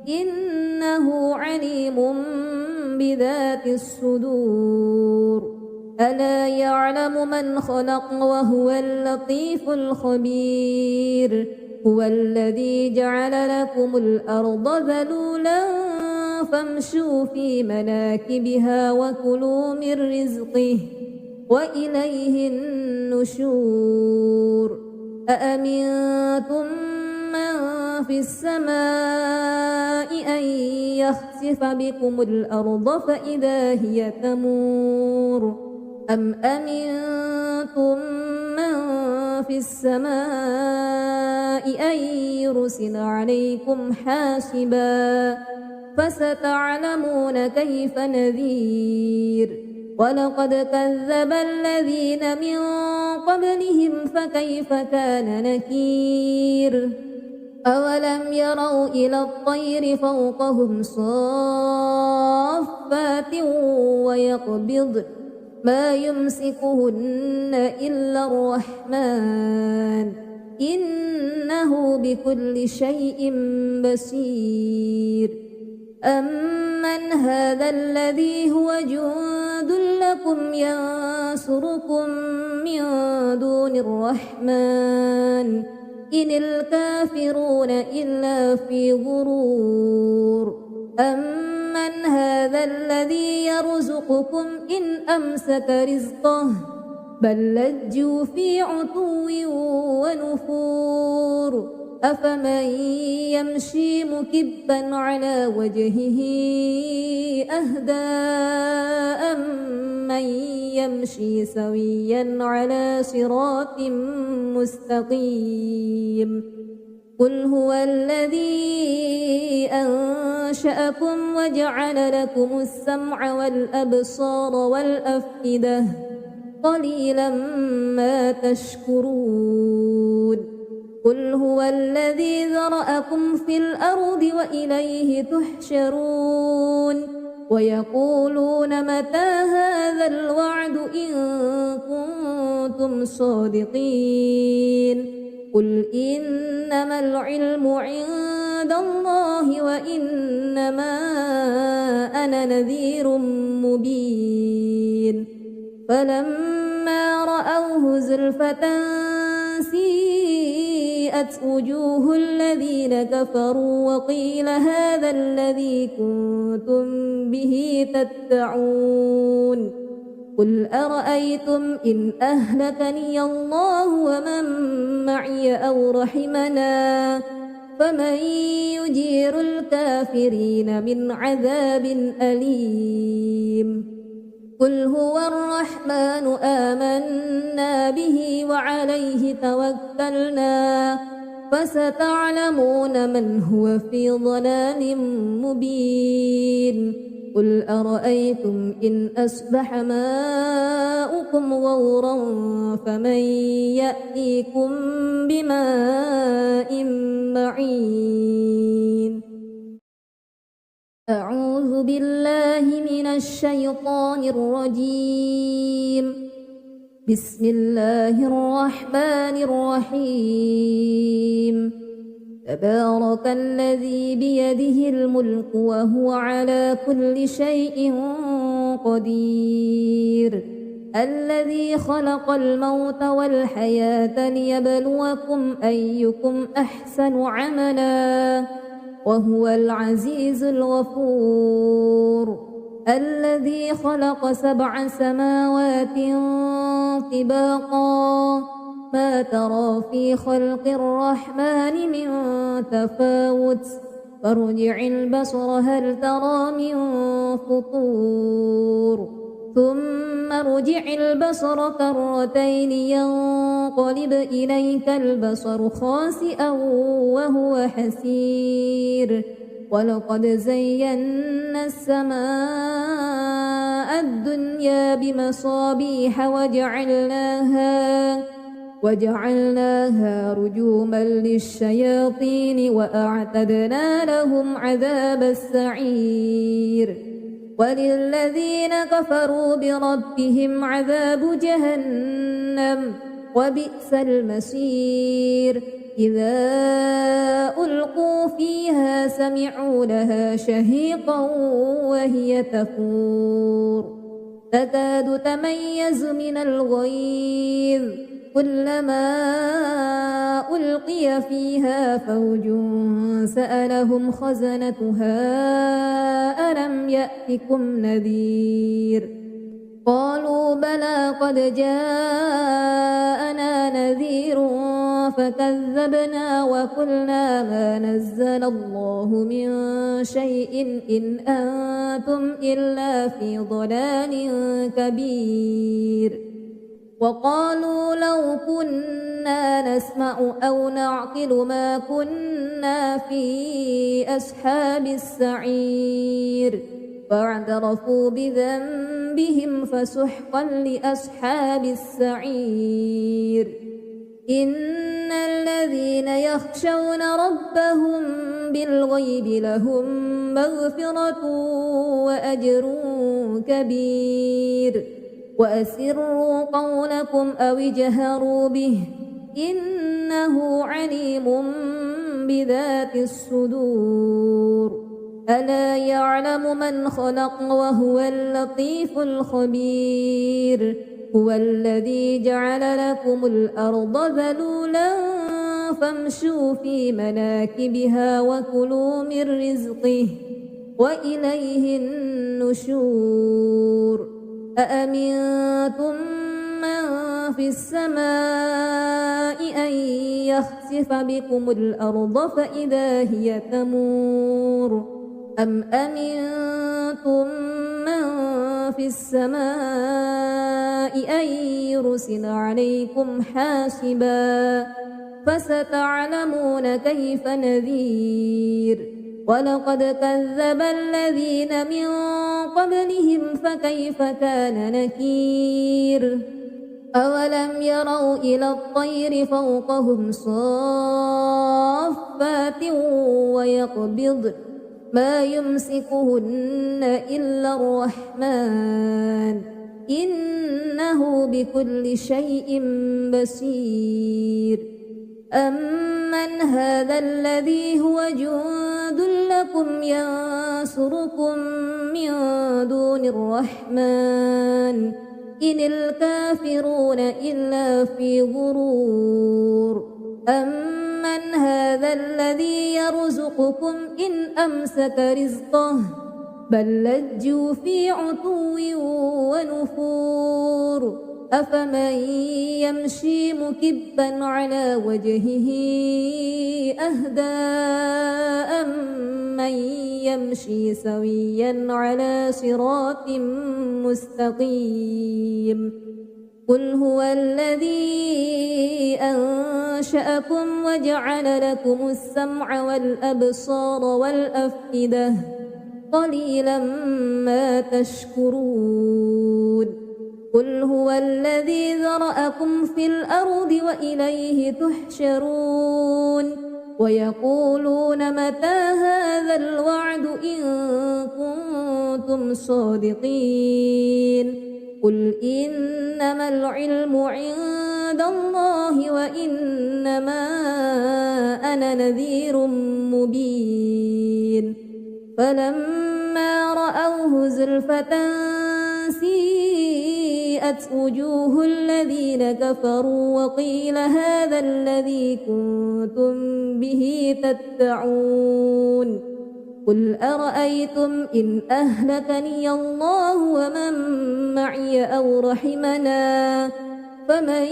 إنه عليم بذات الصدور ألا يعلم من خلق وهو اللطيف الخبير هو الذي جعل لكم الأرض ذلولا فامشوا في مناكبها وكلوا من رزقه وإليه النشور أأمنتم من في السماء أن يخسف بكم الأرض فإذا هي تمور أم أمنتم من في السماء أن يرسل عليكم حاسبا فستعلمون كيف نذير ولقد كذب الذين من قبلهم فكيف كان نكير أولم يروا إلى الطير فوقهم صافات ويقبض ما يمسكهن إلا الرحمن إنه بكل شيء بصير أمن هذا الذي هو جند لكم ينصركم من دون الرحمن إن الكافرون إلا في غرور أمن هذا الذي يرزقكم إن أمسك رزقه بل لجوا في عتو ونفور أفمن يمشي مكبا على وجهه أهدى أمن يمشي سويا على صراط مستقيم قل هو الذي أنشأكم وجعل لكم السمع والأبصار والأفئدة قليلا ما تشكرون قل هو الذي ذرأكم في الأرض وإليه تحشرون ويقولون متى هذا الوعد إن كنتم صادقين قل إنما العلم عند الله وإنما أنا نذير مبين فلما رأوه زلفة سيئت وبرئت وجوه الذين كفروا وقيل هذا الذي كنتم به تدعون قل أرأيتم إن أهلكني الله ومن معي أو رحمنا فمن يجير الكافرين من عذاب أليم قل هو الرحمن آمنا به وعليه توكلنا فستعلمون من هو في ضلال مبين قل أرأيتم إن أصبح ماؤكم غورا فمن يأتيكم بماء معين أعوذ بالله من الشيطان الرجيم بسم الله الرحمن الرحيم تبارك الذي بيده الملك وهو على كل شيء قدير الذي خلق الموت والحياة ليبلوكم أيكم أحسن عملا وهو العزيز الغفور الذي خلق 7 سماوات طباقا ما ترى في خلق الرحمن من تفاوت فارجع البصر هل ترى من فطور ثم ارجع البصر كرتين ينقلب إليك البصر خاسئا وهو حسير ولقد زينا السماء الدنيا بمصابيح وجعلناها رجوما للشياطين وأعتدنا لهم عذاب السعير وللذين كفروا بربهم عذاب جهنم وبئس المصير إذا ألقوا فيها سمعوا لها شهيقا وهي تفور تكاد تميز من الغيظ كلما ألقي فيها فوج سألهم خزنتها ألم يأتكم نذير قالوا بلى قد جاءنا نذير فكذبنا وقلنا ما نزل الله من شيء إن أنتم إلا في ضلال كبير وقالوا لو كنا نسمع أو نعقل ما كنا في أصحاب السعير فاعترفوا بذنبهم فسحقا لأصحاب السعير إن الذين يخشون ربهم بالغيب لهم مغفرة وأجر كبير وأسروا قولكم أو اجهروا به إنه عليم بذات الصدور ألا يعلم من خلق وهو اللطيف الخبير هو الذي جعل لكم الأرض ذلولا فامشوا في مناكبها وكلوا من رزقه وإليه النشور أأمنتم من في السماء أن يخسف بكم الأرض فإذا هي تمور أم أمنتم من في السماء أن يرسل عليكم حاسبا فستعلمون كيف نذير ولقد كذب الذين من قبلهم فكيف كان نكير أولم يروا إلى الطير فوقهم صافات ويقبض ما يمسكهن إلا الرحمن إنه بكل شيء بصير أمن هذا الذي هو جند لكم ينصركم من دون الرحمن إن الكافرون إلا في غرور أمن من هذا الذي يرزقكم إن أمسك رزقه بل لجوا في عتو ونفور أفمن يمشي مكبا على وجهه أهدى أمن يمشي سويا على صراط مستقيم قل هو الذي أنشأكم وجعل لكم السمع والأبصار والأفئدة قليلا ما تشكرون قل هو الذي ذرأكم في الأرض وإليه تحشرون ويقولون متى هذا الوعد إن كنتم صادقين قل إنما العلم عند الله وإنما أنا نذير مبين فلما رأوه زلفة سيئت وجوه الذين كفروا وقيل هذا الذي كنتم به تدعون قل أرأيتم إن أهلكني الله ومن معي أو رحمنا فمن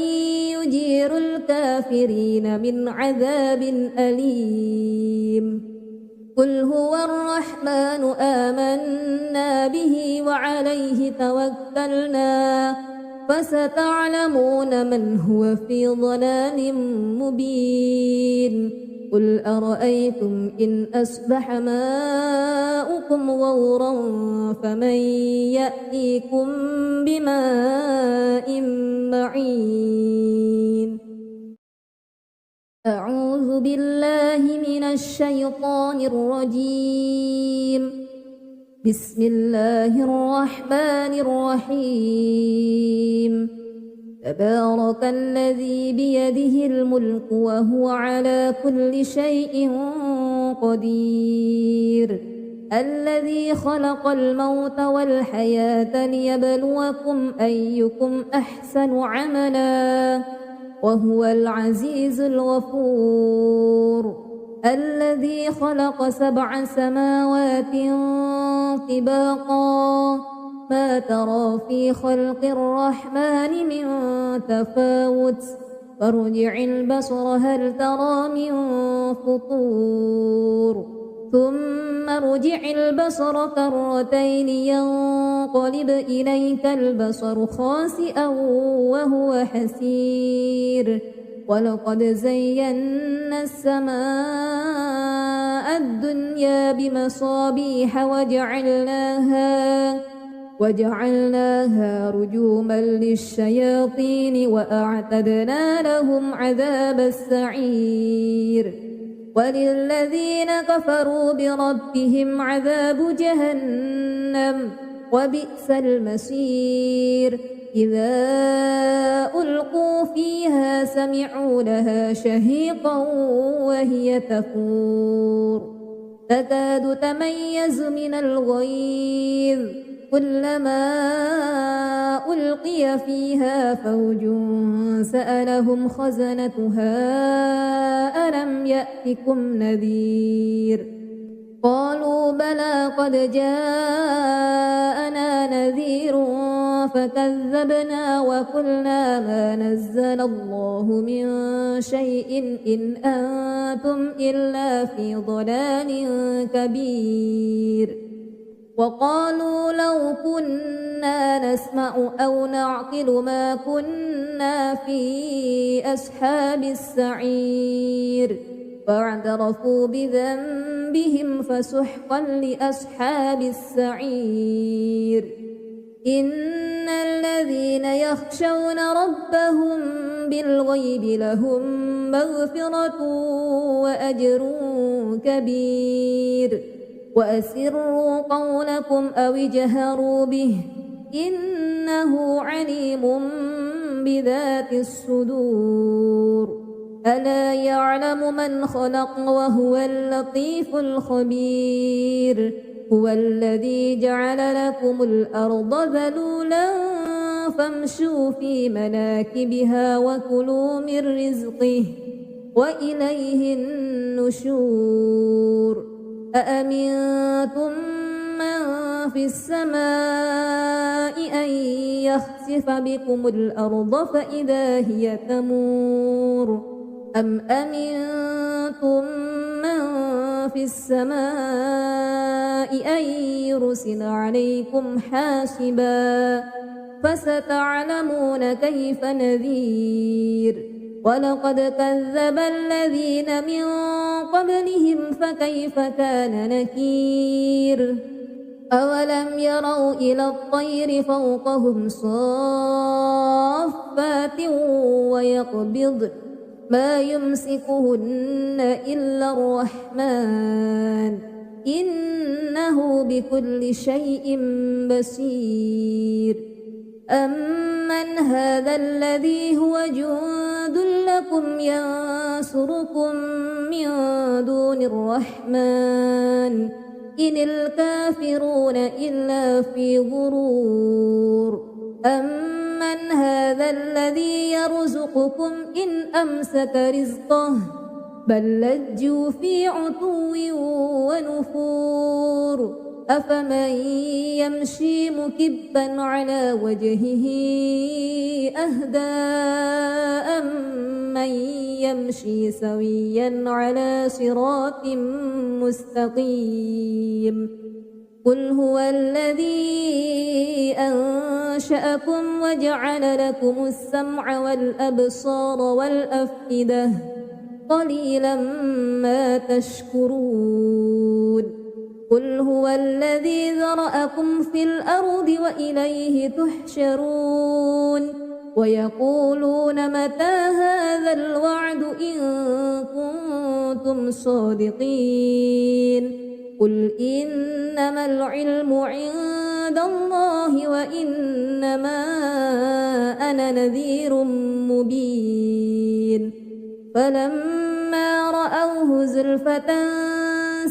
يجير الكافرين من عذاب أليم قل هو الرحمن آمنا به وعليه توكلنا فستعلمون من هو في ضلال مبين قل أرأيتم إن أصبح ماؤكم غورا فمن يأتيكم بماء معين أعوذ بالله من الشيطان الرجيم بسم الله الرحمن الرحيم تبارك الذي بيده الملك وهو على كل شيء قدير الذي خلق الموت والحياة ليبلوكم أيكم أحسن عملا وهو العزيز الغفور الذي خلق 7 سماوات طباقا ما ترى في خلق الرحمن من تفاوت فارجع البصر هل ترى من فطور ثم ارجع البصر كرتين ينقلب إليك البصر خاسئا وهو حسير ولقد زينا السماء الدنيا بمصابيح وجعلناها رجوما للشياطين وأعتدنا لهم عذاب السعير وللذين كفروا بربهم عذاب جهنم وبئس المصير إذا ألقوا فيها سمعوا لها شهيقا وهي تفور تكاد تميز من الغيظ كلما ألقي فيها فوج سألهم خزنتها ألم يأتكم نذير قالوا بلى قد جاءنا نذير فكذبنا وقلنا ما نزل الله من شيء إن أنتم إلا في ضلال كبير وقالوا لو كنا نسمع أو نعقل ما كنا في أصحاب السعير فاعترفوا بذنبهم فسحقا لأصحاب السعير إن الذين يخشون ربهم بالغيب لهم مغفرة وأجر كبير وأسروا قولكم أو اجهروا به إنه عليم بذات الصدور ألا يعلم من خلق وهو اللطيف الخبير هو الذي جعل لكم الأرض ذلولا فامشوا في مناكبها وكلوا من رزقه وإليه النشور أأمنتم من في السماء أن يخسف بكم الأرض فإذا هي تمور أم أمنتم من في السماء أن يرسل عليكم حاسبا فستعلمون كيف نذير ولقد كذب الذين من قبلهم فكيف كان نكير أولم يروا إلى الطير فوقهم صافات ويقبضن ما يمسكهن إلا الرحمن إنه بكل شيء بصير أمن هذا الذي هو جند لكم ينصركم من دون الرحمن إن الكافرون إلا في غرور أمن هذا الذي يرزقكم إن أمسك رزقه بل لجوا في عتو ونفور أفمن يمشي مكبا على وجهه أهدى أمن يمشي سويا على صراط مستقيم قل هو الذي أنشأكم وجعل لكم السمع والأبصار والأفئدة قليلا ما تشكرون قل هو الذي ذرأكم في الأرض وإليه تحشرون ويقولون متى هذا الوعد إن كنتم صادقين قل إنما العلم عند الله وإنما أنا نذير مبين فلما رأوه زلفة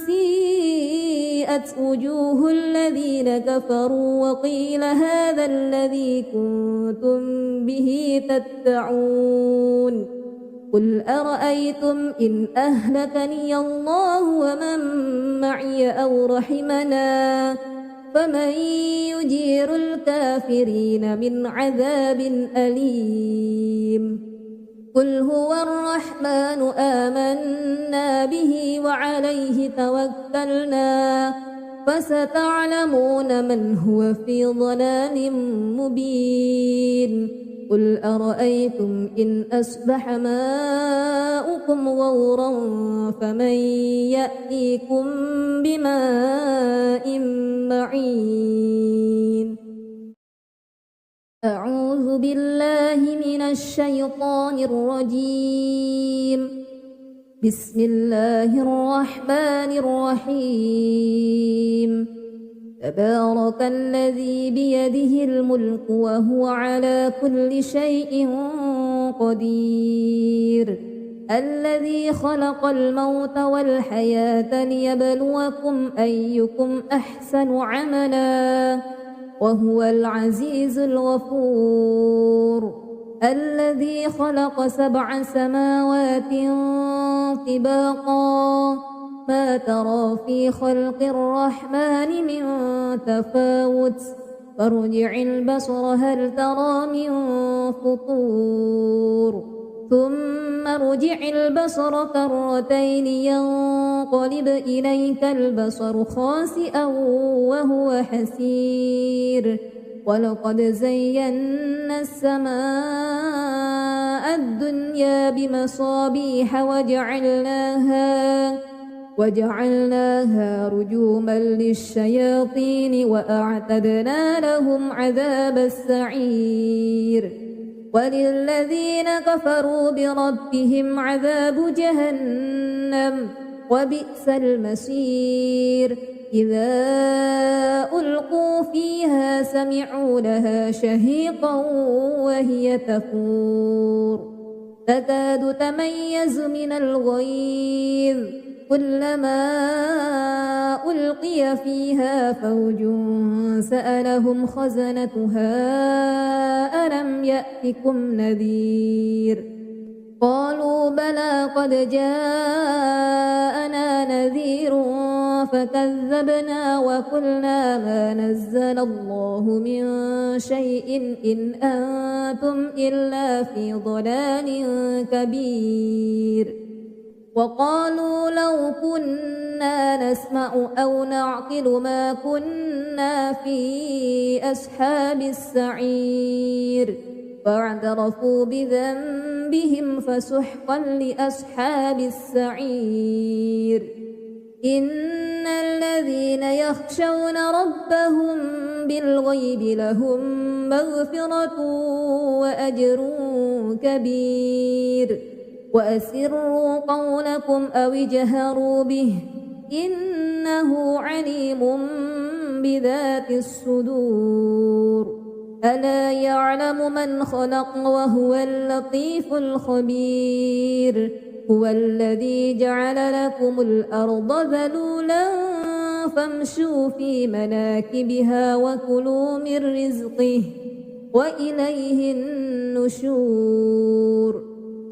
سيئت وجوه الذين كفروا وقيل هذا الذي كنتم به تدعون قل أرأيتم إن أهلكني الله ومن معي أو رحمنا فمن يجير الكافرين من عذاب أليم قل هو الرحمن آمنا به وعليه توكلنا فستعلمون من هو في ضلال مبين قل أرأيتم إن أصبح ماؤكم غورا فمن يأتيكم بماء معين أعوذ بالله من الشيطان الرجيم بسم الله الرحمن الرحيم تبارك الذي بيده الملك وهو على كل شيء قدير الذي خلق الموت والحياة ليبلوكم أيكم أحسن عملا وهو العزيز الغفور الذي خلق 7 سماوات طباقا ما ترى في خلق الرحمن من تفاوت فارجع البصر هل ترى من فطور ثم ارجع البصر كرتين ينقلب إليك البصر خاسئا وهو حسير ولقد زينا السماء الدنيا بمصابيح وجعلناها رجوما للشياطين وأعتدنا لهم عذاب السعير وللذين كفروا بربهم عذاب جهنم وبئس المصير إذا ألقوا فيها سمعوا لها شهيقا وهي تفور تكاد تميز من الغيظ كلما ألقي فيها فوج سألهم خزنتها ألم يأتكم نذير قالوا بلى قد جاءنا نذير فكذبنا وقلنا ما نزل الله من شيء إن أنتم إلا في ضلال كبير وقالوا لو كنا نسمع أو نعقل ما كنا في أصحاب السعير فاعترفوا بذنبهم فسحقا لأصحاب السعير إن الذين يخشون ربهم بالغيب لهم مغفرة وأجر كبير وأسروا قولكم أو اجهروا به إنه عليم بذات الصدور ألا يعلم من خلق وهو اللطيف الخبير هو الذي جعل لكم الأرض ذلولا فامشوا في مناكبها وكلوا من رزقه وإليه النشور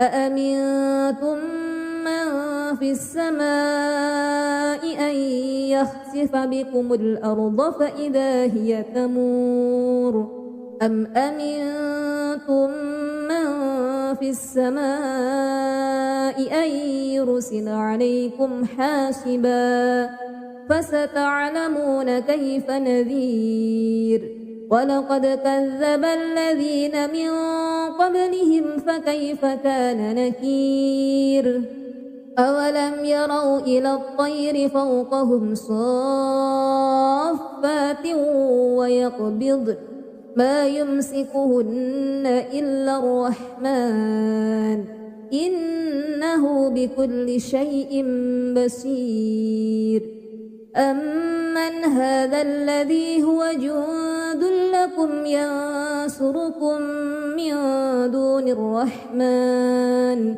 أأمنتم من في السماء أن يخسف بكم الأرض فإذا هي تمور أم أمنتم من في السماء أن يرسل عليكم حاسبا فستعلمون كيف نذير ولقد كذب الذين من قبلهم فكيف كان نكير أولم يروا إلى الطير فوقهم صافات ويقبض ما يمسكهن إلا الرحمن إنه بكل شيء بصير أمن هذا الذي هو جند لكم ينصركم من دون الرحمن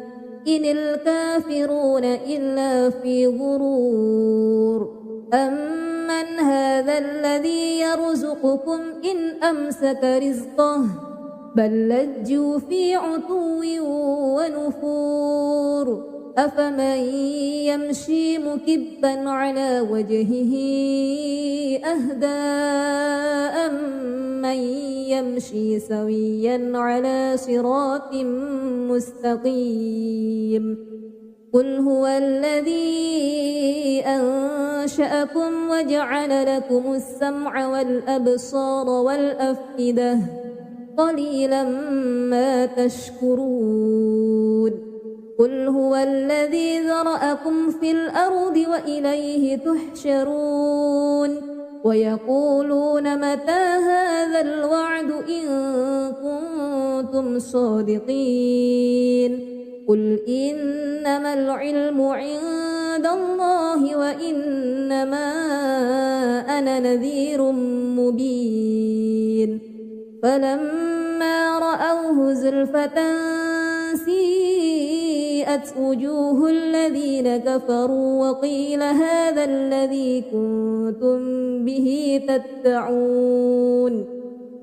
إن الكافرون إلا في غرور أمن هذا الذي يرزقكم إن أمسك رزقه بل لجوا في عتو ونفور أفمن يمشي مكبا على وجهه أهدى أمن يمشي سويا على صراط مستقيم قل هو الذي أنشأكم وجعل لكم السمع والأبصار والأفئدة قليلا ما تشكرون قل هو الذي ذرأكم في الأرض وإليه تحشرون ويقولون متى هذا الوعد إن كنتم صادقين قل إنما العلم عند الله وإنما أنا نذير مبين فلما رأوه زلفة سيئت وجوه الذين كفروا وقيل هذا الذي كنتم به تدعون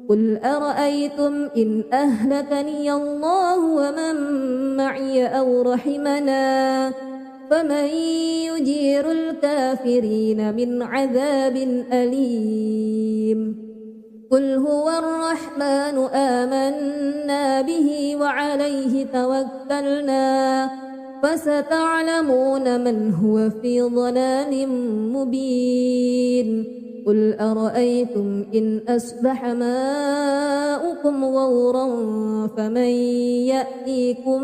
قل أرأيتم إن أهلكني الله ومن معي أو رحمنا فمن يجير الكافرين من عذاب أليم قل هو الرحمن آمنا به وعليه توكلنا فستعلمون من هو في ضلال مبين قل أرأيتم إن أصبح ماؤكم غورا فمن يأتيكم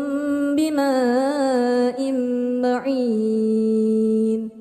بماء معين